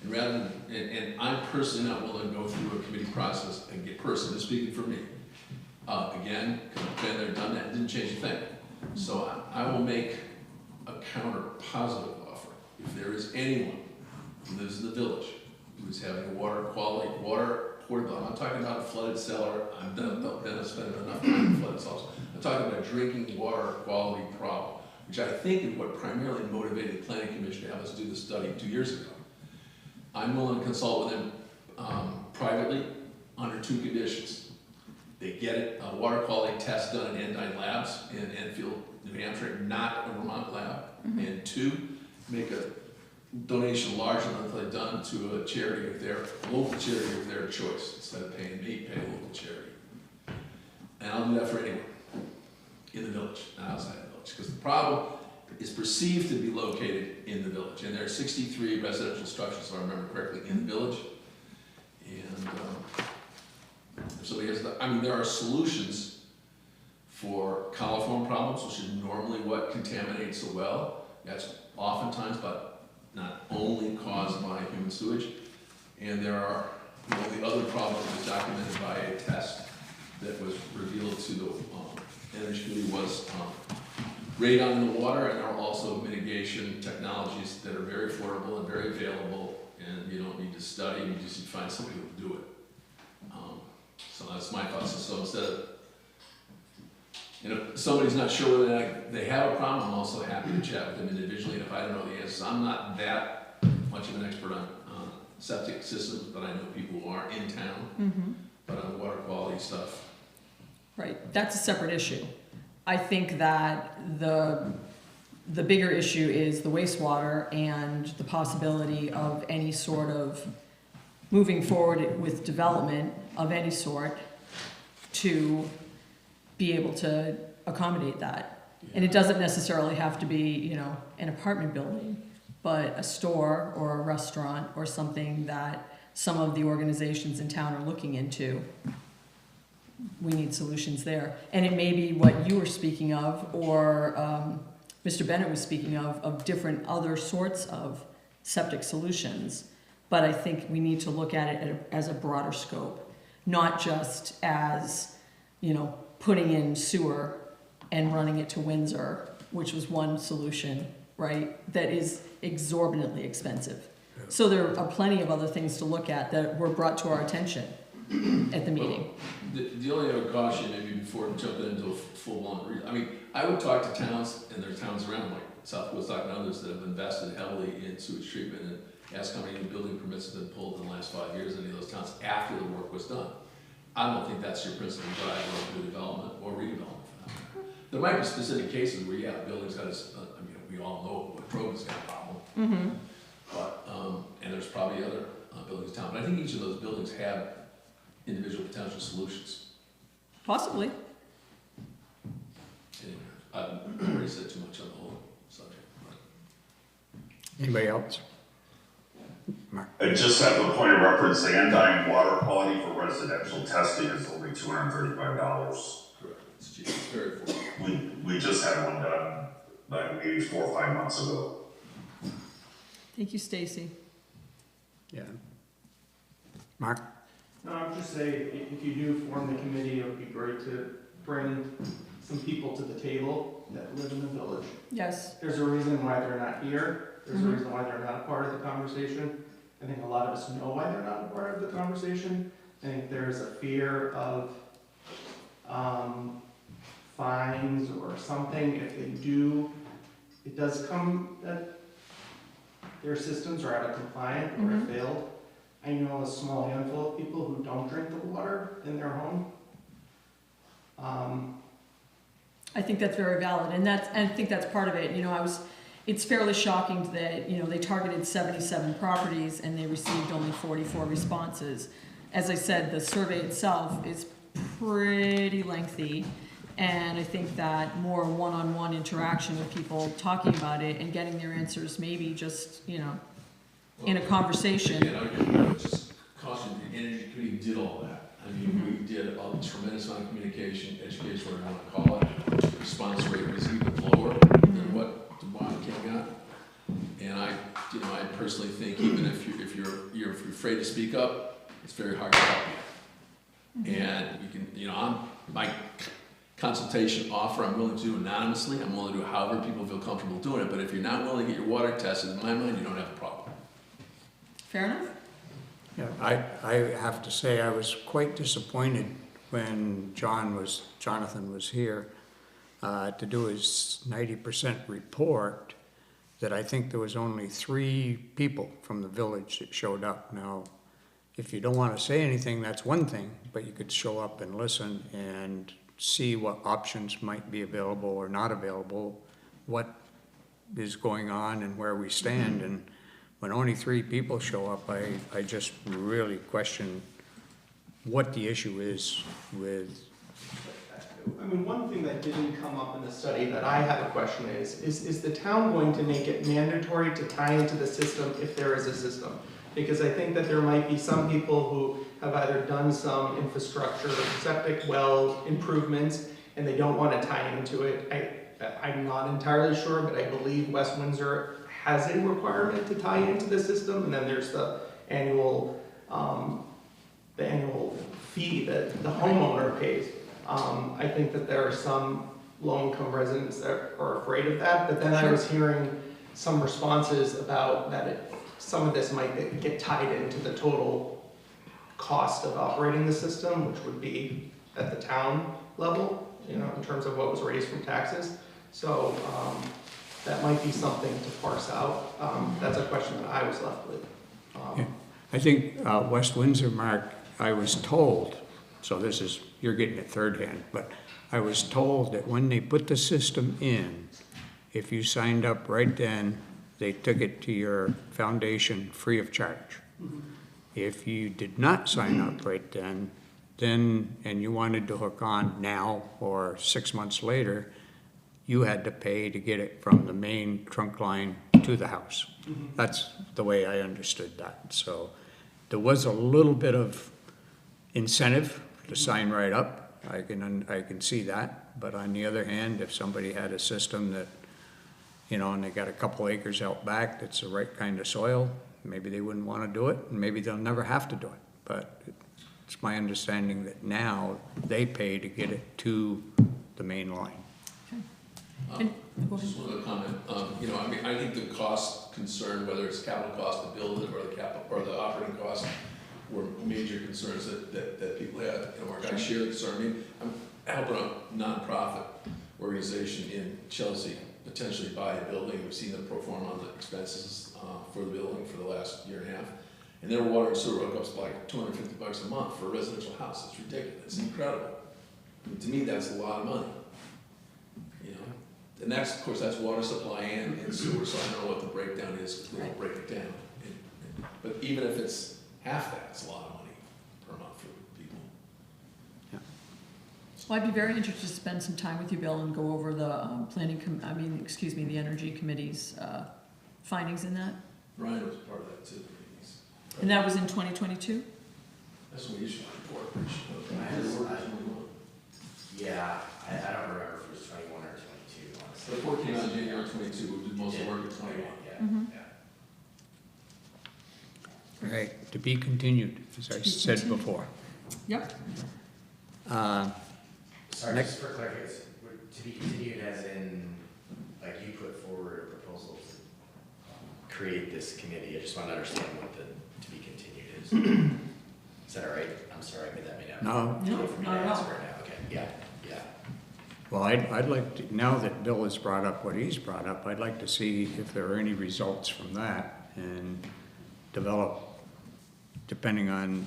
And rather than, and I'm personally not willing to go through a committee process and get personally speaking for me. Again, been there, done that, didn't change a thing. So I will make a counter positive offer. If there is anyone who lives in the village who is having a water quality, water portable, I'm not talking about a flooded cellar, I'm done spending enough time on flooded cellars. I'm talking about a drinking water quality problem, which I think is what primarily motivated the Planning Commission to have us do the study 2 years ago. I'm willing to consult with them privately under 2 conditions. They get a water quality test done in Endyne Labs in Enfield, New Hampshire, not a Vermont lab. And 2, make a donation larger than they've done to a charity of their, local charity of their choice. Instead of paying me, pay a local charity. And I'll do that for anyone in the village, not outside the village. Because the problem is perceived to be located in the village. And there are 63 residential structures, if I remember correctly, in the village. And if somebody has there are solutions for coliform problems, which is normally what contaminates a well. That's oftentimes, but not only caused by human sewage. And there are, the other problem that was documented by a test that was revealed to the Energy Committee was radon in the water, and there are also mitigation technologies that are very affordable and very available, and you don't need to study, you just need to find somebody who will do it. So that's my thoughts. So instead of, if somebody's not sure whether they have a problem, I'm also happy to chat with them individually, and if I don't know the answers, I'm not that much of an expert on septic systems, but I know people who aren't in town. Mm-hmm. But on the water quality stuff, Right, that's a separate issue. I think that the bigger issue is the wastewater and the possibility of any sort of moving forward with development of any sort to be able to accommodate that. And it doesn't necessarily have to be, you know, an apartment building, but a store or a restaurant or something that some of the organizations in town are looking into. We need solutions there. And it may be what you were speaking of, or Mr. Bennett was speaking of different other sorts of septic solutions. But I think we need to look at it as a broader scope, not just as, you know, putting in sewer and running it to Windsor, which was one solution, right? That is exorbitantly expensive. So there are plenty of other things to look at that were brought to our attention at the meeting. the only other caution, maybe before jumping into a full-blown, I mean, I would talk to towns, and there are towns around, like South Woodstock and others, that have invested heavily in sewage treatment, and ask how many new building permits have been pulled in the last 5 years in any of those towns after the work was done. I don't think that's your principal driver of new development or redevelopment for that matter. There might be specific cases where, yeah, buildings got I mean, we all know what Kroger's got a problem. Mm-hmm. But, and there's probably other buildings in town, but I think each of those buildings have individual potential solutions. Possibly. Anyway, I've already said too much on the whole subject. Anybody else? Mark? I just have a point of reference, the Andine water quality for residential testing is only $235. Correct. It's cheap. It's very affordable. We just had one done, like maybe 4 or 5 months ago. Thank you, Stacy. Yeah. Mark? No, I would just say, if you do form the committee, it would be great to bring some people to the table that live in the village. Yes. There's a reason why they're not here. There's a Mhm. reason why they're not a part of the conversation. I think a lot of us know why they're not a part of the conversation. I think there's a fear of fines or something if they do. It does come that their systems are out of compliance or Mhm. failed. I know a small handful of people who don't drink the water in their home. I think that's very valid, and I think that's part of it. You know, it's fairly shocking that, you know, they targeted 77 properties and they received only 44 responses. As I said, the survey itself is pretty lengthy, and I think that more one-on-one interaction with people talking about it and getting their answers, maybe just, you know, in a conversation. Again, I would just caution, the energy committee did all that. I mean, we did a tremendous amount of communication, education, whatever you want to call it. The response rate was even lower than what Devon King got. And I personally think even if you're afraid to speak up, it's very hard to help you. And you can, you know, my consultation offer, I'm willing to do anonymously. I'm willing to do however people feel comfortable doing it. But if you're not willing to get your water tested, in my mind, you don't have a problem. Fair enough? Yeah, I have to say, I was quite disappointed when Jonathan was here to do his 90% report, that I think there was only 3 people from the village that showed up. Now, if you don't want to say anything, that's one thing, but you could show up and listen and see what options might be available or not available, what is going on and where we stand. And when only 3 people show up, I just really question what the issue is with. I mean, one thing that didn't come up in the study that I have a question is the town going to make it mandatory to tie into the system if there is a system? Because I think that there might be some people who have either done some infrastructure, septic well improvements, and they don't want to tie into it. I'm not entirely sure, but I believe West Windsor has a requirement to tie into the system, and then there's the annual fee that the homeowner pays. I think that there are some low-income residents that are afraid of that, but then I was hearing some responses about that some of this might get tied into the total cost of operating the system, which would be at the town level, you know, in terms of what was raised from taxes. So that might be something to parse out. That's a question that I was left with. I think West Windsor, Mark, I was told, so this is, you're getting it third hand, but I was told that when they put the system in, if you signed up right then, they took it to your foundation free of charge. If you did not sign up right then, and you wanted to hook on now or 6 months later, you had to pay to get it from the main trunk line to the house. That's the way I understood that. So there was a little bit of incentive to sign right up. I can see that. But on the other hand, if somebody had a system that, you know, and they got a couple acres out back that's the right kind of soil, maybe they wouldn't want to do it, and maybe they'll never have to do it. But it's my understanding that now they pay to get it to the main line. Just one other comment, you know, I mean, I think the cost concern, whether it's capital cost to build it or the capital, or the operating costs, were major concerns that people had, and Mark, I share the concern. I mean, I'm helping a nonprofit organization in Chelsea potentially buy a building. We've seen the pro forma on the expenses for the building for the last year and a half. And their water and sewer hookups like $250 a month for a residential house. It's ridiculous. It's incredible. I mean, to me, that's a lot of money. You know, and that's, of course, that's water supply and sewer. So I don't know what the breakdown is because they don't break it down. But even if it's half that, it's a lot of money per month for people. Well, I'd be very interested to spend some time with you, Bill, and go over the the Energy Committee's findings in that. Ryan was part of that too. And that was in 2022? That's what we issued the report. Yeah, I don't remember if it was 21 or 22, honestly. The report came out in January 22, we did most of the work at 21. Yeah. All right, to be continued, as I said before. Yep. Sorry, Next. just for clarification, to be continued as in, like you put forward a proposal to create this committee. I just want to understand what the to be continued is. Is that all right? I'm sorry, I made that made up. No, No, For me to not at all. answer right now, okay, yeah. well, I'd like to, now that Bill has brought up what he's brought up, I'd like to see if there are any results from that and develop, depending on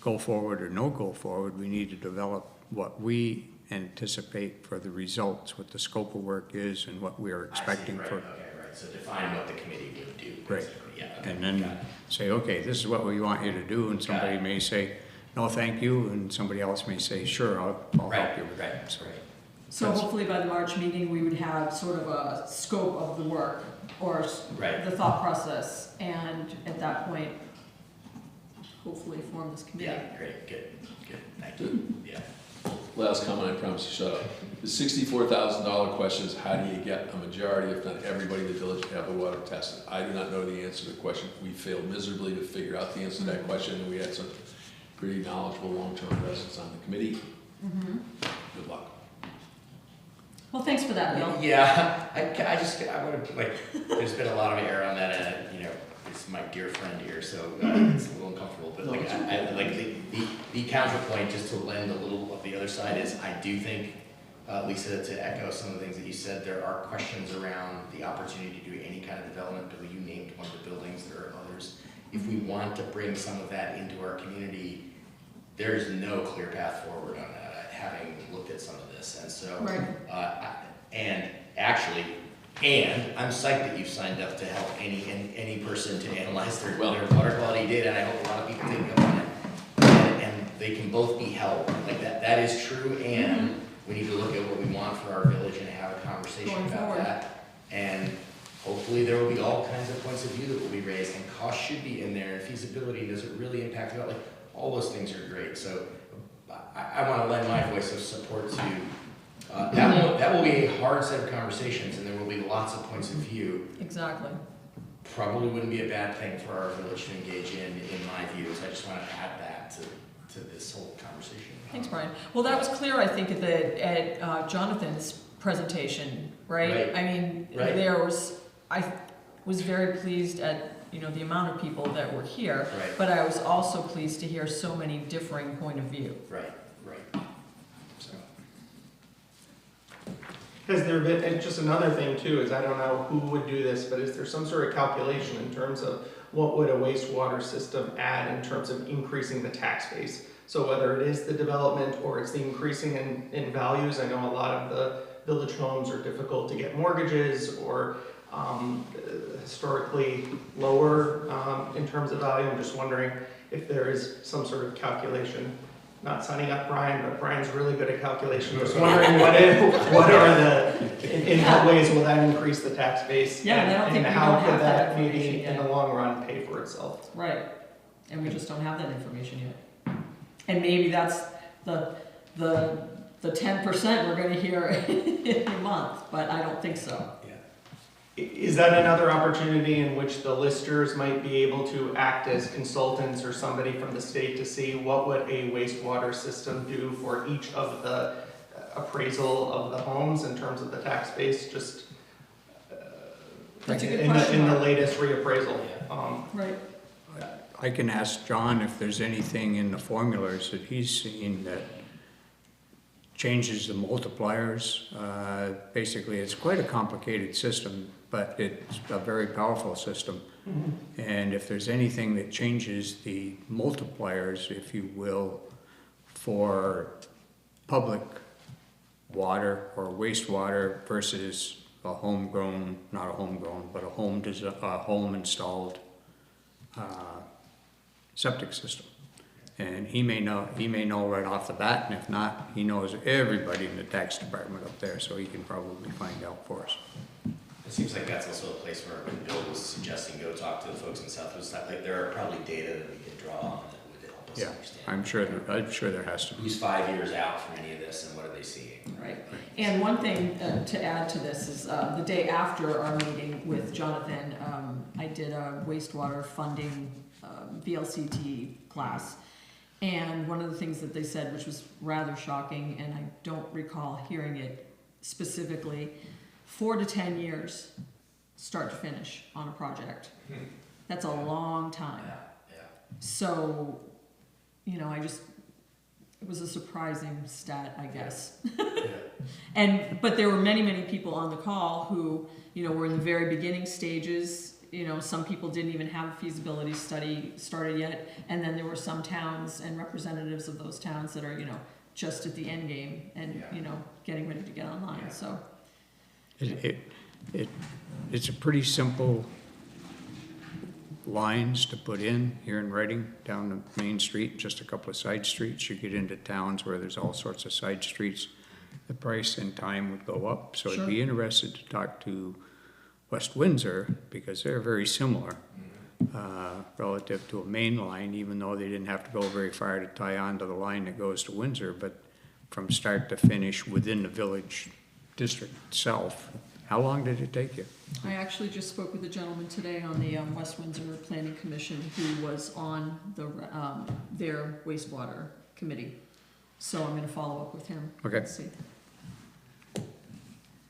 go forward or no go forward, we need to develop what we anticipate for the results, what the scope of work is and what we are expecting I see, for. right, okay, right, so define what the committee would do, Right. basically, yeah, okay. And got then it. say, okay, this is what we want you to do, and somebody it. may say, no, thank you, and somebody else may say, sure, I'll help you with that. Right. So hopefully by the March meeting, we would have sort of a scope of the work or Right. the thought process, and at that point, hopefully form this committee. Yeah, great, good, thank you, yeah. Last comment, I promise you shut up. The $64,000 question is how do you get a majority, if not everybody in the village to have the water tested? I do not know the answer to the question. We failed miserably to figure out the answer to that question, and we had some pretty knowledgeable long-term residents on the committee. Good luck. Well, thanks for that, Bill. Yeah, I would have, like, there's been a lot of error on that, and, you know, it's my dear friend here, so it's a little uncomfortable, but like, I like the counterpoint, just to lend a little of the other side, is I do think, Lisa, to echo some of the things that you said, there are questions around the opportunity to do any kind of development. Bill, you named one of the buildings, there are others. If we want to bring some of that into our community, there's no clear path forward on that, having looked at some of this, and so, Right. and I'm psyched that you've signed up to help any person to analyze their water quality data, and I hope a lot of people take up on it. And they can both be helped, like that is true, and we need to look at what we want for our village and have a conversation Going about forward. that. And hopefully there will be all kinds of points of view that will be raised, and cost should be in there, and feasibility, does it really impact it? Like, all those things are great, so I wanna lend my voice of support to that will be a hard set of conversations, and there will be lots of points of view. Exactly. Probably wouldn't be a bad thing for our village to engage in my view, so I just want to add that to this whole conversation. Thanks, Brian. Well, that was clear, I think, at Jonathan's presentation, right? Right. I mean, Right. I was very pleased at, you know, the amount of people that were here, Right. but I was also pleased to hear so many differing point of view. Right. So, Has there been, and just another thing too, is I don't know who would do this, but is there some sort of calculation in terms of what would a wastewater system add in terms of increasing the tax base? So whether it is the development or it's the increasing in values, I know a lot of the village homes are difficult to get mortgages or historically lower in terms of value. I'm just wondering if there is some sort of calculation. Not signing up Brian, but Brian's really good at calculation. Just wondering what are in what ways will that increase the tax base? Yeah, and I don't think we how don't could have that that maybe information in yet. the long run pay for itself? Right, and we just don't have that information yet. And maybe that's the 10% we're gonna hear in a month, but I don't think so. Is that another opportunity in which the listers might be able to act as consultants or somebody from the state to see what would a wastewater system do for each of the appraisal of the homes in terms of the tax base, just That's a good in question, the Mark. latest reappraisal? Right, I can ask John if there's anything in the formulas that he's seen that changes the multipliers. Basically, it's quite a complicated system, but it's a very powerful system. And if there's anything that changes the multipliers, if you will, for public water or wastewater versus a homegrown, not a homegrown, but a home installed septic system. And he may know right off the bat, and if not, he knows everybody in the tax department up there, so he can probably find out for us. It seems like that's also a place where when Bill was suggesting go talk to the folks in Southwest, like there are probably data that we can draw on that would help us Yeah, understand. I'm sure there has to be. Who's 5 years out from any of this and what are they seeing? right. And one thing to add to this is the day after our meeting with Jonathan, I did a wastewater funding VLCT class. And one of the things that they said, which was rather shocking, and I don't recall hearing it specifically, 4 to 10 years, start to finish on a project. That's a long time. Yeah. So, you know, it was a surprising stat, I guess. But there were many people on the call who, you know, were in the very beginning stages. You know, some people didn't even have a feasibility study started yet, and then there were some towns and representatives of those towns that are, you know, just at the end game and, you know, getting ready to get online, so. It's a pretty simple lines to put in here in Reading, down the main street, just a couple of side streets. You get into towns where there's all sorts of side streets, the price and time would go up. So I'd be interested to talk to West Windsor, because they're very similar relative to a main line, even though they didn't have to go very far to tie on to the line that goes to Windsor, but from start to finish within the village district itself. How long did it take you? I actually just spoke with a gentleman today on the West Windsor Planning Commission who was on their wastewater committee. So I'm gonna follow up with him. Okay. and see.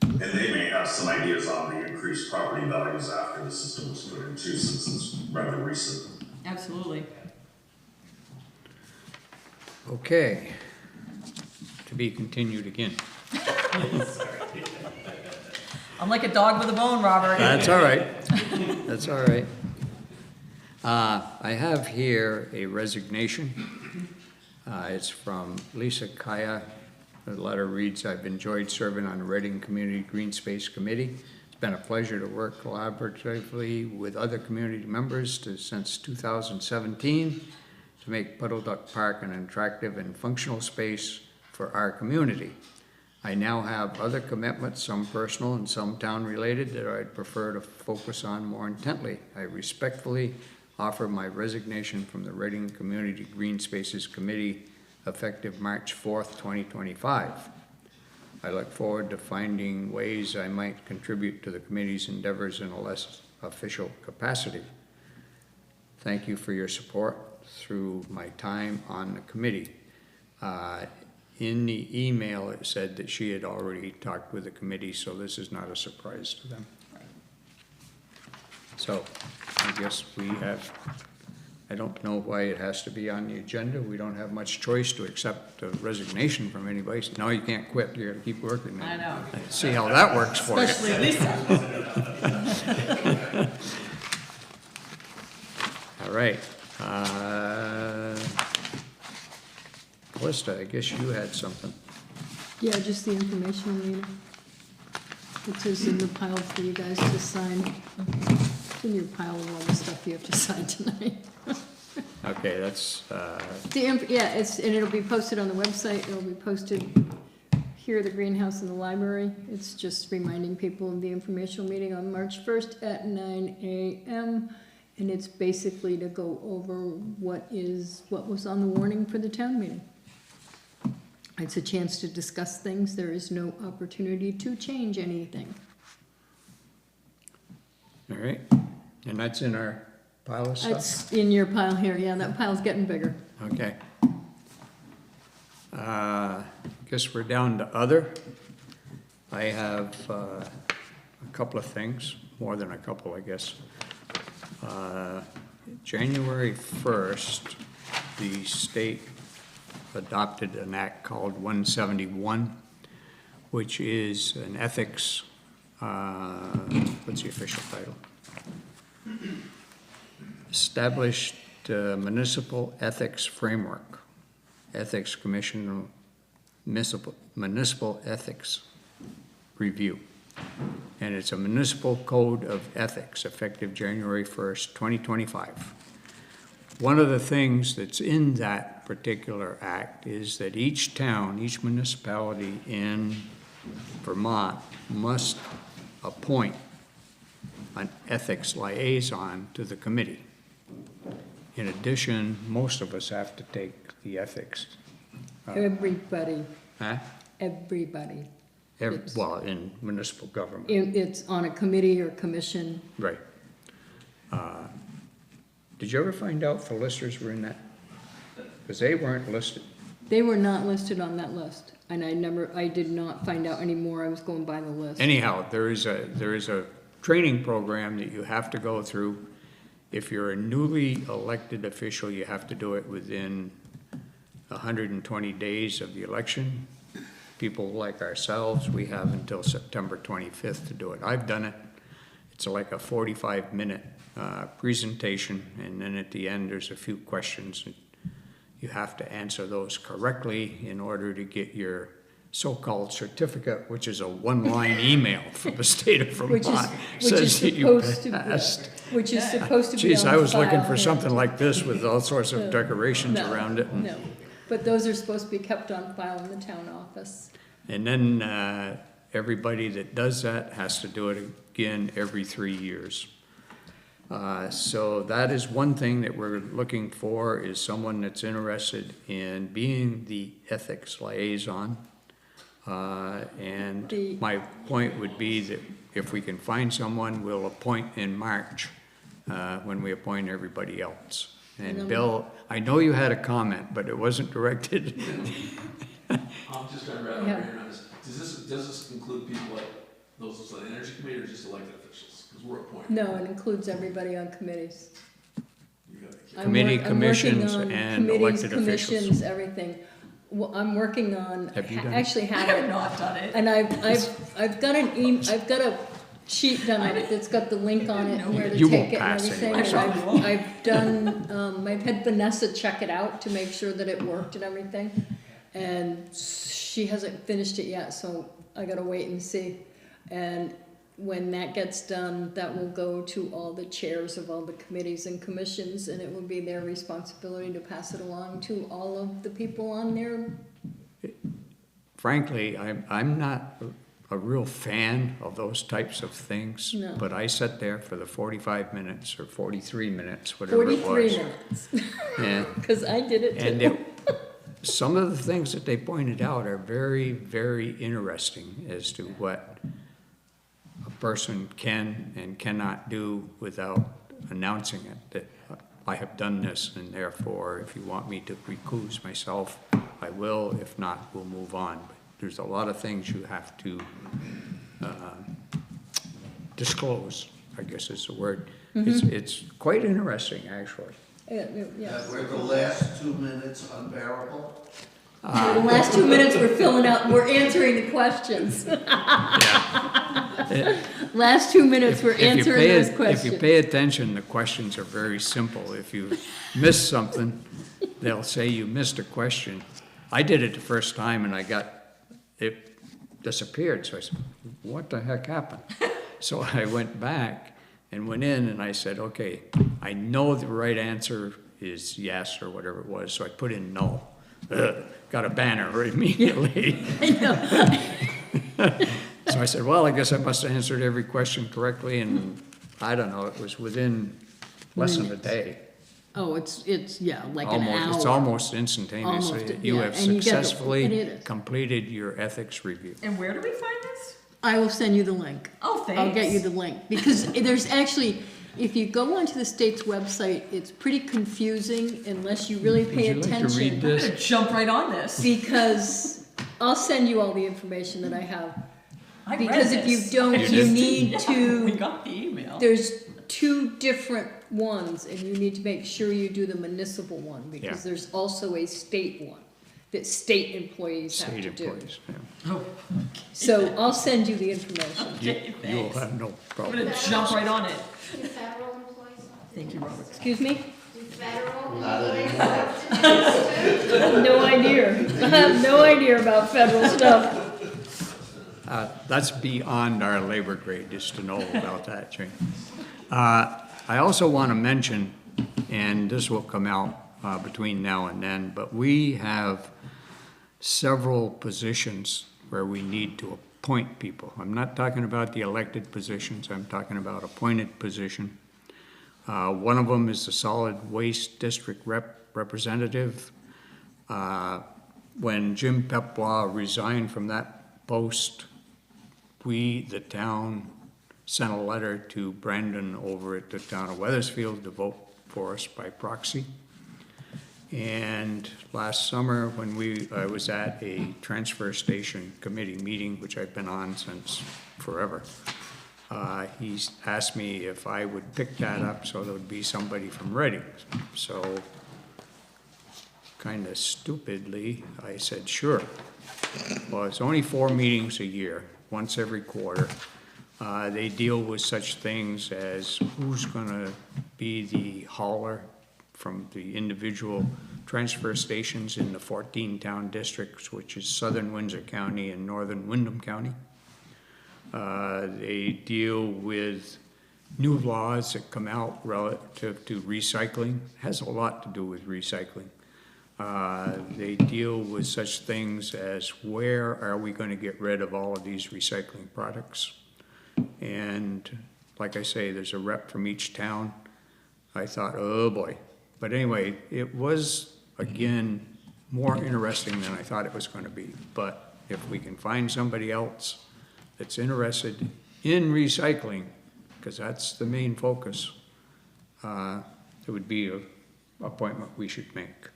And they may have some ideas on the increased property values after the system was put in too, since it's rather recent. Absolutely. Okay. To be continued again. I'm like a dog with a bone, Robert. That's all right. That's all right. I have here a resignation. It's from Lisa Kaya. The letter reads, "I've enjoyed serving on the Reading Community Green Space Committee. It's been a pleasure to work collaboratively with other community members since 2017 to make Puddle Duck Park an attractive and functional space for our community. I now have other commitments, some personal and some town-related, that I'd prefer to focus on more intently. I respectfully offer my resignation from the Reading Community Green Spaces Committee effective March 4th, 2025. I look forward to finding ways I might contribute to the committee's endeavors in a less official capacity. Thank you for your support through my time on the committee." In the email, it said that she had already talked with the committee, so this is not a surprise to them. So I guess we have I don't know why it has to be on the agenda. We don't have much choice to accept a resignation from anybody. So, no, you can't quit, you gotta keep working. I know. See how that works for you. Especially Lisa. All right. Calista, I guess you had something. Yeah, just the informational meeting. It is in the pile for you guys to sign. It's in your pile of all the stuff you have to sign tonight. Okay, that's, Yeah, and it'll be posted on the website, it'll be posted here at the greenhouse in the library. It's just reminding people of the informational meeting on March 1st at 9 a.m. And it's basically to go over what was on the warning for the town meeting. It's a chance to discuss things. There is no opportunity to change anything. all right. And that's in our pile of stuff? It's in your pile here, yeah, that pile's getting bigger. Okay. Guess we're down to other. I have a couple of things, more than a couple, I guess. January 1st, the state adopted an act called 171, which is an ethics, what's the official title? Established municipal ethics framework, ethics commission, municipal ethics review. And it's a municipal code of ethics effective January 1st, 2025. One of the things that's in that particular act is that each town, each municipality in Vermont must appoint an ethics liaison to the committee. In addition, most of us have to take the ethics. Everybody, Huh? everybody. Well, in municipal government. It's on a committee or commission. Right. Did you ever find out if the listers were in that? Because they weren't listed. They were not listed on that list, and I did not find out any more. I was going by the list. Anyhow, there is a training program that you have to go through. If you're a newly elected official, you have to do it within 120 days of the election. People like ourselves, we have until September 25th to do it. I've done it. It's like a 45-minute presentation, and then at the end, there's a few questions. You have to answer those correctly in order to get your so-called certificate, which is a one-line email from the state of Vermont. Which is Says that you supposed to passed. Which is supposed to be Geez, on I was looking file for here. something like this with all sorts of decorations No, around it. No, but those are supposed to be kept on file in the town office. And then everybody that does that has to do it again every 3 years. So that is one thing that we're looking for, is someone that's interested in being the ethics liaison. And my point would be that if we can find someone, we'll appoint in March when we appoint everybody else. And Bill, I know you had a comment, but it wasn't directed. I'm just trying to wrap my Yeah. brain around this. Does this include people like those on the energy committee or just elected officials? Because we're appointed. No, it includes everybody on committees. You gotta keep- I'm Committee, I'm working commissions, on and committees, elected officials. Commissions, everything. Well, I'm working on, Have you done it? actually I had have it, not done it. and I've got I've got a sheet done on it that's got the link on it and where to You take won't it and pass everything. anyway. And I've done, I've had Vanessa check it out to make sure that it worked and everything. And she hasn't finished it yet, so I gotta wait and see. And when that gets done, that will go to all the chairs of all the committees and commissions, and it will be their responsibility to pass it along to all of the people on there. Frankly, I'm not a real fan of those types of things. No. But I sat there for the 45 minutes or 43 minutes, whatever it was. 43 minutes, And, because I did it and too. some of the things that they pointed out are very, very interesting as to what a person can and cannot do without announcing it, that I have done this, and therefore, if you want me to recuse myself, I will. If not, we'll move on. But there's a lot of things you have to disclose, I guess is the word. It's quite interesting, actually. Yes. Were the last 2 minutes unbearable? The last 2 minutes we're answering the questions. Last 2 minutes we're answering those questions. If you pay attention, the questions are very simple. If you miss something, they'll say you missed a question. I did it the first time and it disappeared, so I said, what the heck happened? So I went back and went in and I said, okay, I know the right answer is yes or whatever it was, so I put in no. Got a banner immediately. So I said, well, I guess I must have answered every question correctly, and I don't know, it was within less than a day. Oh, it's, yeah, like an hour. It's almost instantaneous. Almost, You yeah, have and you get the- it successfully is. completed your ethics review. And where do we find this? I will send you the link. Oh, thanks. I'll get you the link, because there's actually, if you go onto the state's website, it's pretty confusing unless you really pay Would you like attention. to read I'm this? gonna jump right on this. Because I'll send you all the information that I have. I read Because if you this. don't, You you did? need We to, got the email. there's 2 different ones, and you need to make sure you do the municipal one, because Yeah. there's also a state one that state employees have State to do. employees, yeah. Oh, So I'll send you the information. okay, You'll thanks. have no I'm problem. gonna jump right on it. Do federal employees have to Thank you, Robert. Excuse me? do federal Not employees anymore. have to do this too? I have no idea. I have no idea about federal stuff. That's beyond our labor grade, just to know about that, Jane. I also want to mention, and this will come out between now and then, but we have several positions where we need to appoint people. I'm not talking about the elected positions, I'm talking about appointed position. One of them is the solid waste district representative. When Jim Peplois resigned from that post, we, the town, sent a letter to Brandon over at the town of Weathersfield to vote for us by proxy. And last summer, when I was at a transfer station committee meeting, which I've been on since forever, he asked me if I would pick that up so there would be somebody from Reading. So, kind of stupidly, I said, sure. Well, it's only 4 meetings a year, once every quarter. They deal with such things as who's gonna be the hauler from the individual transfer stations in the 14 town districts, which is southern Windsor County and northern Windham County. They deal with new laws that come out relative to recycling. It has a lot to do with recycling. They deal with such things as where are we going to get rid of all of these recycling products? And like I say, there's a rep from each town. I thought, oh boy. But anyway, it was, again, more interesting than I thought it was going to be. But if we can find somebody else that's interested in recycling, because that's the main focus, it would be an appointment we should make.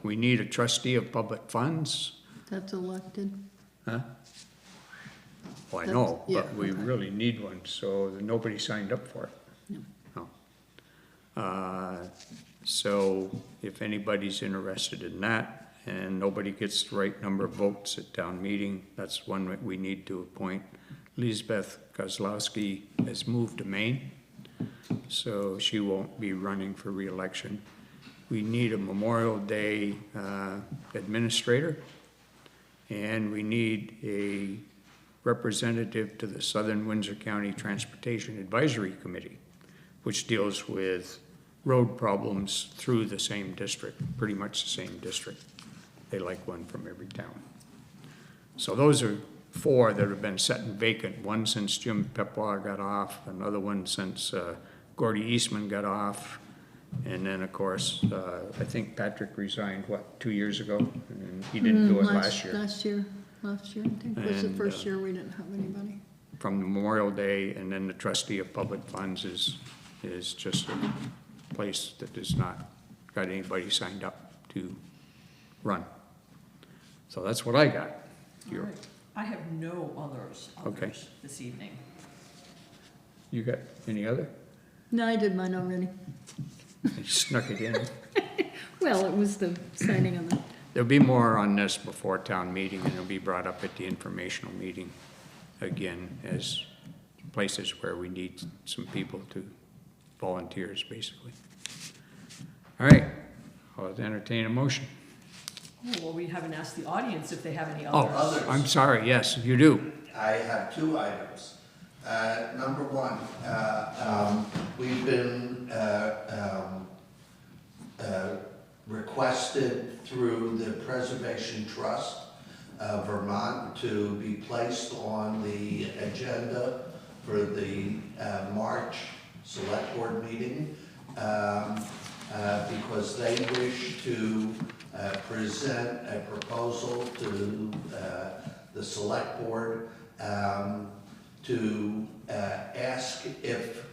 We need a trustee of public funds. That's elected. Huh? Well, I That's- know, yeah, but we okay. really need one, so nobody signed up for it. No. So if anybody's interested in that, and nobody gets the right number of votes at town meeting, that's one that we need to appoint. Lisbeth Kozlowski has moved to Maine, so she won't be running for reelection. We need a Memorial Day administrator, and we need a representative to the Southern Windsor County Transportation Advisory Committee, which deals with road problems through the same district, pretty much the same district. They like one from every town. So those are 4 that have been sitting vacant, one since Jim Peplois got off, another one since Gordy Eastman got off, and then, of course, I think Patrick resigned, 2 years ago? And he didn't do it last year. Last year, I think was the And, first year we didn't have anybody. From Memorial Day, and then the trustee of public funds is just a place that does not got anybody signed up to run. So that's what I got. All right. I have no others Okay. this evening. You got any other? No, I did mine already. I snuck it in. Well, it was the signing on the, There'll be more on this before town meeting, and it'll be brought up at the informational meeting again as places where we need some people to, volunteers, basically. All right, I'll entertain a motion. Oh, well, we haven't asked the audience if they have any Oh, others. I'm sorry, yes, you do. I have two items. Number one, we've been requested through the Preservation Trust of Vermont to be placed on the agenda for the March Select Board meeting because they wish to present a proposal to the Select Board to ask if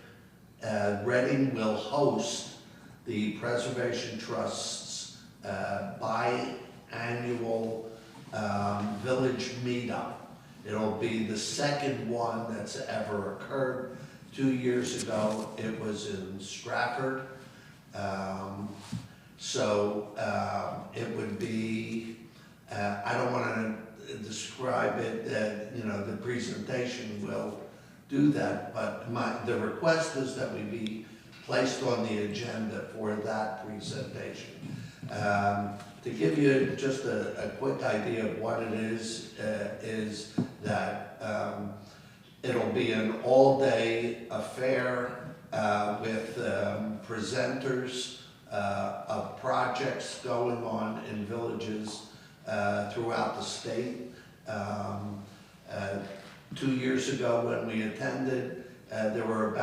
Reading will host the Preservation Trust's biannual village meetup. It'll be the second one that's ever occurred. 2 years ago, it was in Stratford. It would be, I don't want to describe it, the presentation will do that, but the request is that we be placed on the agenda for that presentation. To give you just a quick idea of what it is that it'll be an all-day affair with presenters of projects going on in villages throughout the state. 2 years ago when we attended, there were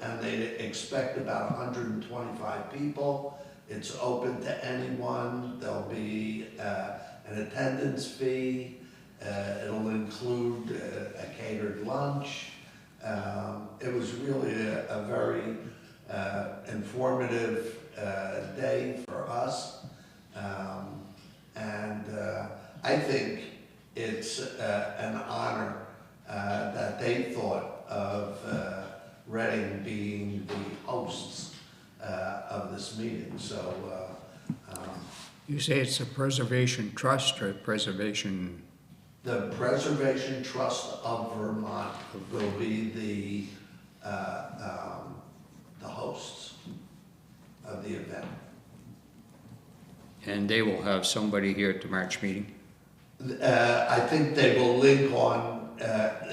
and they expect about 125 people. It's open to anyone. There'll be an attendance fee. It'll include a catered lunch. It was really a very informative day for us. I think it's an honor that they thought of Reading being the hosts of this meeting. So, You say it's a preservation trust or preservation? the Preservation Trust of Vermont will be the hosts of the event. And they will have somebody here at the March meeting? I think they will link on,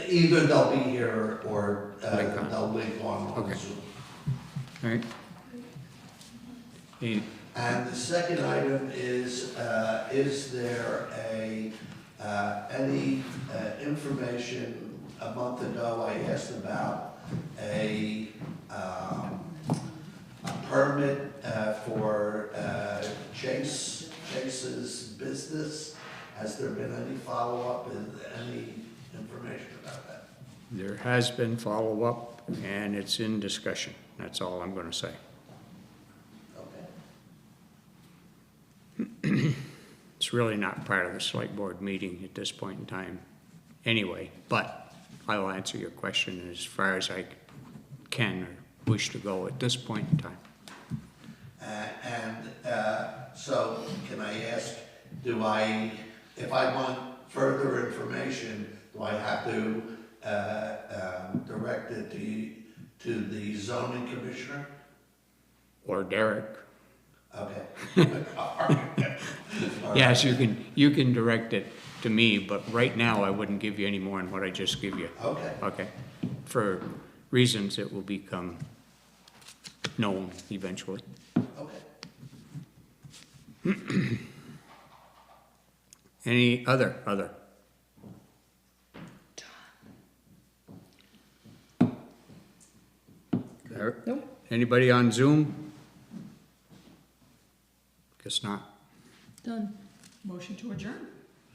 either they'll be here or they'll link on Okay. Zoom. All right. And the second item is there any information? A month ago, I asked about a permit for Chase's business. Has there been any follow-up, any information about that? There has been follow-up, and it's in discussion. That's all I'm going to say. Okay. It's really not part of the select board meeting at this point in time anyway, but I'll answer your question as far as I can or wish to go at this point in time. So can I ask, if I want further information, do I have to direct it to the zoning commissioner? Or Derek. Okay. All right. Yes, you can direct it to me, but right now I wouldn't give you any more than what I just give you. Okay. Okay. For reasons that will become known eventually. Okay. Any other? Nope. Anybody on Zoom? Guess not. done. Motion to adjourn.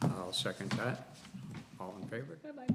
I'll second that. All in favor? Bye-bye.